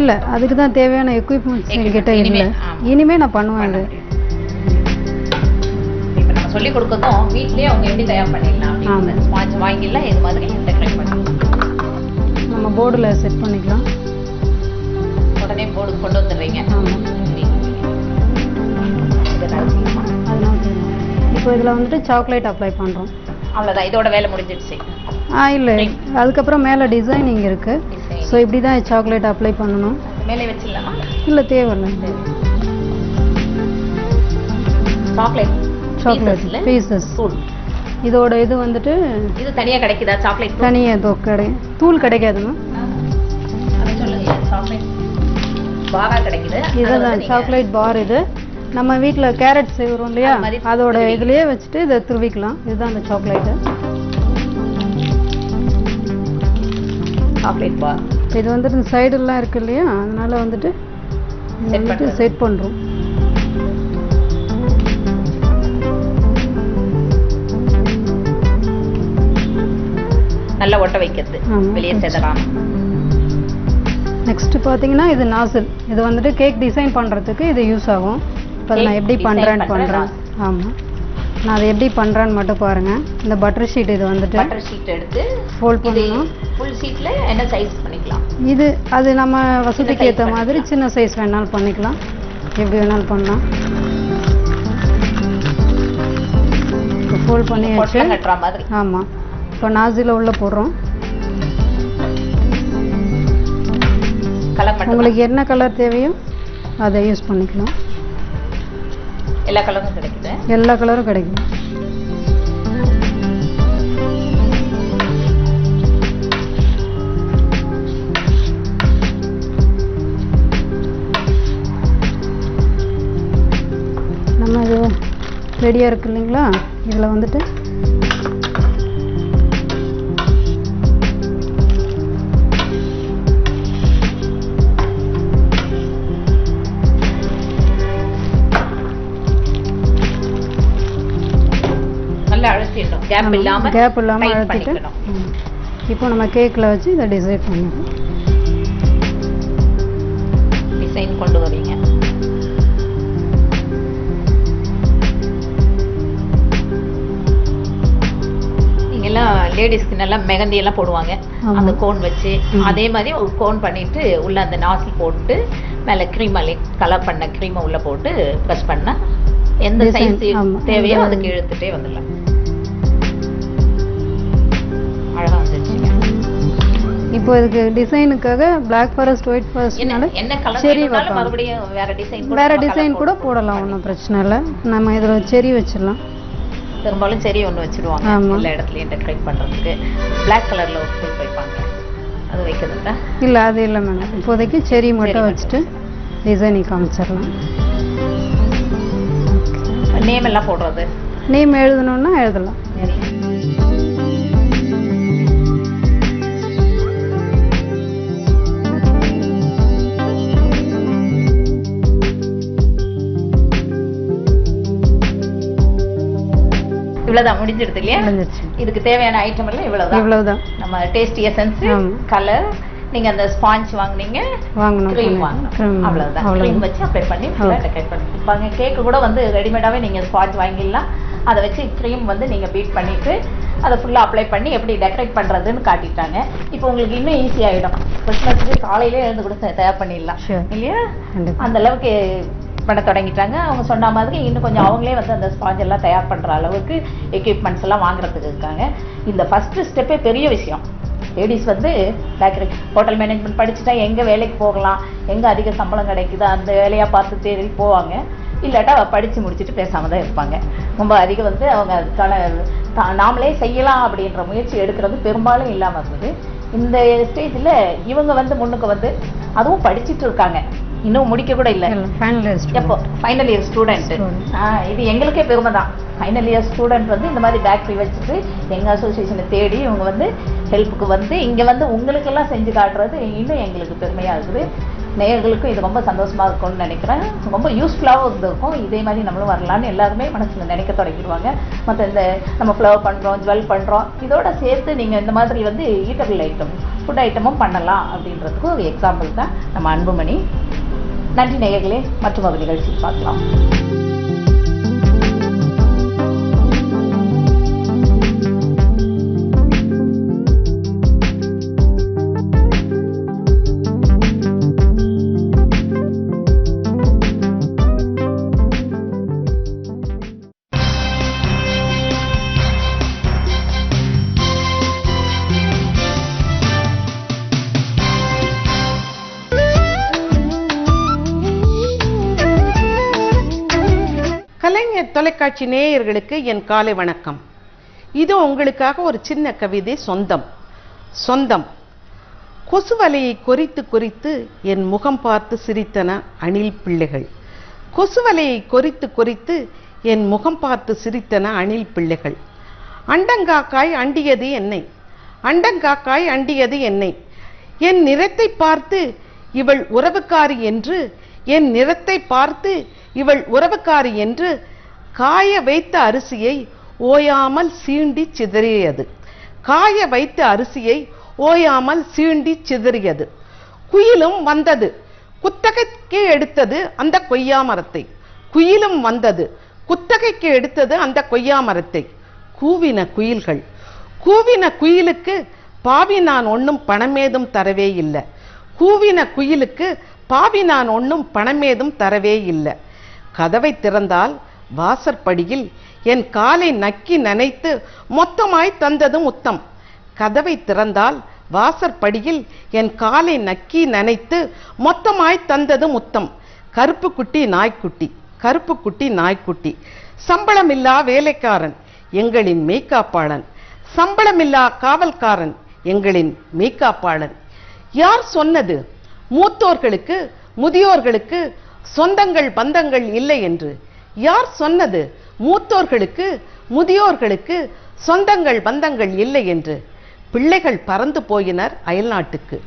இல்லை, அதுக்கு தான் தேவையான எக்யூப்மெண்ட்ஸ் என்கிட்ட இல்லை. இனிமேல் நான் பண்ணுவேன். அது இப்போ நம்ம சொல்லிக் கொடுக்கறதும் வீட்லேயே அவங்க எப்படி தயார் பண்ணிடலாம். ஸ்பாஞ்ச் வாங்கிடலாம், இது மாதிரி டெக்கரேட் பண்ணலாம். நம்ம போர்டில் செட் பண்ணிக்கலாம். உடனே போர்டு கொண்டு வந்துடுறீங்க. இப்போ இதில் வந்துட்டு சாக்லேட் அப்ளை பண்ணுறோம். அவ்வளோதான், இதோட வேலை முடிஞ்சிடுச்சு. இல்லை, அதுக்கப்புறம் மேலே டிசைனிங் இருக்குது. ஸோ இப்படி தான் சாக்லேட் அப்ளை பண்ணணும். மேலே வச்சிடலாமா? இல்லை, தேவையில்லை. சாக்லேட் பீசஸ் தூள். இதோட இது வந்துட்டு இது தனியாக கிடைக்குதா? சாக்லேட் தனியாக தூள் கிடைக்காதுமா? சாக்லேட் பாரா கிடைக்குது. இதுதான் சாக்லேட் பார். இது நம்ம வீட்டில் கேரட் செய்கிறோம் இல்லையா, அதோட இதுலேயே வச்சுட்டு இதை துருவிக்கலாம். இதுதான் அந்த சாக்லேட்டு. Chocolate bar. இது வந்துட்டு இந்த சைடெல்லாம் இருக்கு இல்லையா, அதனால வந்துட்டு செட் பண்ணுறோம். நல்லா ஒட்ட வைக்கிறது, வெளியே செதறாம. நெக்ஸ்ட் பார்த்தீங்கன்னா இது நாசில். இது வந்துட்டு கேக் டிசைன் பண்ணுறதுக்கு இது யூஸ் ஆகும். இப்போ நான் எப்படி பண்ணுறேன்னு பண்ணுறேன். ஆமாம், நான் அதை எப்படி பண்ணுறேன்னு மட்டும் பாருங்கள். இந்த பட்டர் ஷீட், இது வந்துட்டு பட்டர் ஷீட் எடுத்து ஃபோல்ட் பண்ணணும். ஃபுல் ஷீட்டில் என்ன சைஸ் பண்ணிக்கலாம்? இது அது நம்ம வசதிக்கு ஏற்ற மாதிரி சின்ன சைஸ் வேணாலும் பண்ணிக்கலாம், எப்படி வேணாலும் பண்ணலாம். இப்போ ஃபோல்ட் பண்ணியாச்சு. ஆமாம், இப்போ நாசில் உள்ள போடுறோம். உங்களுக்கு என்ன கலர் தேவையோ அதை யூஸ் பண்ணிக்கலாம். எல்லா கலரும் கிடைக்குது. எல்லா கலரும் கிடைக்கும். நம்ம இது ரெடியாக இருக்கு இல்லைங்களா, இதில் வந்துட்டு கேப் இல்லாம அழுத்திட்டு இப்போ நம்ம கேக்கில் வச்சு இதை டிசைன் பண்ணிடுறோம். டிசைன் கொண்டு வரீங்க. நீங்க எல்லாம் லேடிஸ்க்கு நல்லா மெகந்தி எல்லாம் போடுவாங்க, அந்த கோன் வச்சு அதே மாதிரி ஒரு கோன் பண்ணிட்டு உள்ள அந்த நாசில் போட்டு மேலே க்ரீம் கலர் பண்ண க்ரீமை உள்ள போட்டு ப்ரெஸ் பண்ணா எந்த சைஸ் தேவையோ அதுக்கு இழுத்துட்டே வந்துடலாம். அழகா வந்துருச்சுங்க. இப்போ இதுக்கு டிசைனுக்காக பிளாக் ஃபாரஸ்ட், ஒயிட் ஃபாரஸ்ட்னால என்ன கலர் செரி வேணாலும் மறுபடியும் வேற டிசைன் கூட போடலாம், ஒன்றும் பிரச்சனை இல்லை. நம்ம இதில் செரி வச்சிடலாம். பெரும்பாலும் செரி ஒன்று வச்சிருவாங்க எல்லா இடத்துலையும் டெக்கரேட் பண்ணுறதுக்கு. பிளாக் கலரில் ஒரு ஃபுல் வைப்பாங்க, அது வைக்கிறதுல இல்லை அது இல்லை மேடம். இப்போதைக்கு செரி மட்டும் வச்சுட்டு டிசைனிங் காமிச்சிடலாம். நேம் எல்லாம் போடுறது, நேம் எழுதணும்னா எழுதலாம். இவ்வளவுதான் முடிஞ்சிடுது இல்லையா? இதுக்கு தேவையான ஐட்டம் எல்லாம் இவ்வளவுதான். நம்ம டேஸ்ட் எசன்ஸ், கலர், நீங்க அந்த ஸ்பாஞ்ச் வாங்குனீங்க, க்ரீம் வாங்கணும், அவ்வளவுதான். க்ரீம் வச்சு அப்ளை பண்ணி ஃபுல்லா டெக்கரேட் பண்ணிப்பாங்க. கேக் கூட வந்து ரெடிமேடாவே நீங்க ஸ்பாஞ்ச் வாங்கிடலாம். அதை வச்சு க்ரீம் வந்து நீங்க பீட் பண்ணிட்டு அதை ஃபுல்லா அப்ளை பண்ணி எப்படி டெக்கரேட் பண்றதுன்னு காட்டிட்டாங்க. இப்போ உங்களுக்கு இன்னும் ஈஸி ஆயிடும். கிறிஸ்மஸ்க்கு காலையிலே எழுந்து கூட தயார் பண்ணிடலாம் இல்லையா? அந்த அளவுக்கு பண்ண தொடங்கிட்டாங்க. அவங்க சொன்ன மாதிரி இன்னும் கொஞ்சம் அவங்களே வந்து அந்த ஸ்பாஞ்ச் எல்லாம் தயார் பண்ற அளவுக்கு எக்யூப்மெண்ட்ஸ் எல்லாம் வாங்குறதுக்கு இருக்காங்க. இந்த ஃபர்ஸ்ட் ஸ்டெப்பே பெரிய விஷயம். லேடிஸ் வந்து பேக்கரி ஹோட்டல் மேனேஜ்மெண்ட் படிச்சுட்டா எங்கே வேலைக்கு போகலாம், எங்கே அதிக சம்பளம் கிடைக்குதோ அந்த வேலையாக பார்த்து தேடி போவாங்க. இல்லாட்டா படித்து முடிச்சுட்டு பேசாமல் தான் இருப்பாங்க. ரொம்ப அதிகம் வந்து அவங்க அதுக்கான நாமளே செய்யலாம் அப்படின்ற முயற்சி எடுக்கிறது பெரும்பாலும் இல்லாமல் இருந்தது. இந்த ஸ்டேஜில் இவங்க வந்து முன்னுக்கு வந்து அதுவும் படிச்சுட்டு இருக்காங்க, இன்னும் முடிக்க கூட இல்லை. எப்போ ஃபைனல் இயர் ஸ்டூடெண்ட். இது எங்களுக்கே பெருமை தான். ஃபைனல் இயர் ஸ்டூடெண்ட் வந்து இந்த மாதிரி பேக்கரி வச்சுட்டு எங்கள் அசோசியேஷனை தேடி இவங்க வந்து ஹெல்ப்புக்கு வந்து இங்கே வந்து உங்களுக்கெல்லாம் செஞ்சு காட்டுறது இன்னும் எங்களுக்கு பெருமையாக இருக்குது. நேயர்களுக்கும் இது ரொம்ப சந்தோஷமாக இருக்கும்னு நினைக்கிறேன். ரொம்ப யூஸ்ஃபுல்லாகவும் இருந்திருக்கும். இதே மாதிரி நம்மளும் வரலான்னு எல்லாருமே மனசில் நினைக்க தொடங்கிடுவாங்க. மற்ற இந்த நம்ம ஃப்ளவர் பண்ணுறோம், ஜுவல் பண்ணுறோம், இதோட சேர்த்து நீங்கள் இந்த மாதிரி வந்து ஈட்டபிள் ஐட்டம், ஃபுட் ஐட்டமும் பண்ணலாம் அப்படின்றதுக்கு ஒரு எக்ஸாம்பிள் தான் நம்ம அன்புமணி. நன்றி நேயர்களே, மற்றும் ஒரு நிகழ்ச்சியில் பார்க்கலாம். கலைஞர் தொலைக்காட்சி நேயர்களுக்கு என் காலை வணக்கம். இது உங்களுக்காக ஒரு சின்ன கவிதை. சொந்தம். கொசுவலையை கொறித்து கொறித்து என் முகம் பார்த்து சிரித்தன அணில் பிள்ளைகள். கொசுவலையை கொறித்து கொறித்து என் முகம் பார்த்து சிரித்தன அணில் பிள்ளைகள். அண்டங்காக்காய் அண்டியது என்னை, அண்டங்காக்காய் அண்டியது என்னை. என் நிறத்தை பார்த்து இவள் உறவுக்காரி என்று, என் நிறத்தை பார்த்து இவள் உறவுக்காரி என்று காய வைத்த அரிசியை ஓயாமல் சீண்டி சிதறியது. காய வைத்த அரிசியை ஓயாமல் சீண்டி சிதறியது. குயிலும் வந்தது குத்தகைக்கு எடுத்தது அந்த கொய்யா மரத்தை. குயிலும் வந்தது குத்தகைக்கு எடுத்தது அந்த கொய்யா மரத்தை. கூவின குயில்கள். கூவின குயிலுக்கு பாவி நான் ஒன்னும் பணமேதும் தரவே இல்லை. கூவின குயிலுக்கு பாவி நான் ஒன்னும் பணமேதும் தரவே இல்லை. கதவை திறந்தால் வாசற்படியில் என் காலை நக்கி நனைத்து மொத்தமாய் தந்தது முத்தம். கதவை திறந்தால் வாசற்படியில் என் காலை நக்கி நனைத்து மொத்தமாய் தந்தது முத்தம். கருப்பு குட்டி நாய்க்குட்டி, கருப்பு குட்டி நாய்க்குட்டி. சம்பளமில்லா வேலைக்காரன் எங்களின் மெய்காப்பாளன், சம்பளமில்லா காவல்காரன் எங்களின் மெய்காப்பாளன். யார் சொன்னது மூத்தோர்களுக்கு முதியோர்களுக்கு சொந்தங்கள் பந்தங்கள் இல்லை என்று? யார் சொன்னது மூத்தோர்களுக்கு முதியோர்களுக்கு சொந்தங்கள் பந்தங்கள் இல்லை என்று? பிள்ளைகள் பறந்து போயினர் அயல்நாட்டுக்கு,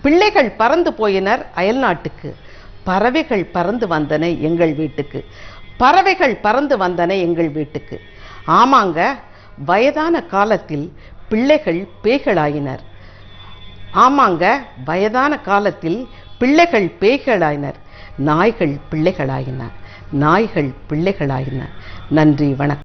பிள்ளைகள் பறந்து போயினர் அயல்நாட்டுக்கு. பறவைகள் பறந்து வந்தன எங்கள் வீட்டுக்கு, பறவைகள் பறந்து வந்தன எங்கள் வீட்டுக்கு. ஆமாங்க, வயதான காலத்தில் பிள்ளைகள் பேய்களாயினர். ஆமாங்க, வயதான காலத்தில் பிள்ளைகள் பேய்களாயினர். நாய்கள் பிள்ளைகளாயின, நாய்கள் பிள்ளைகளாயின. நன்றி, வணக்கம்.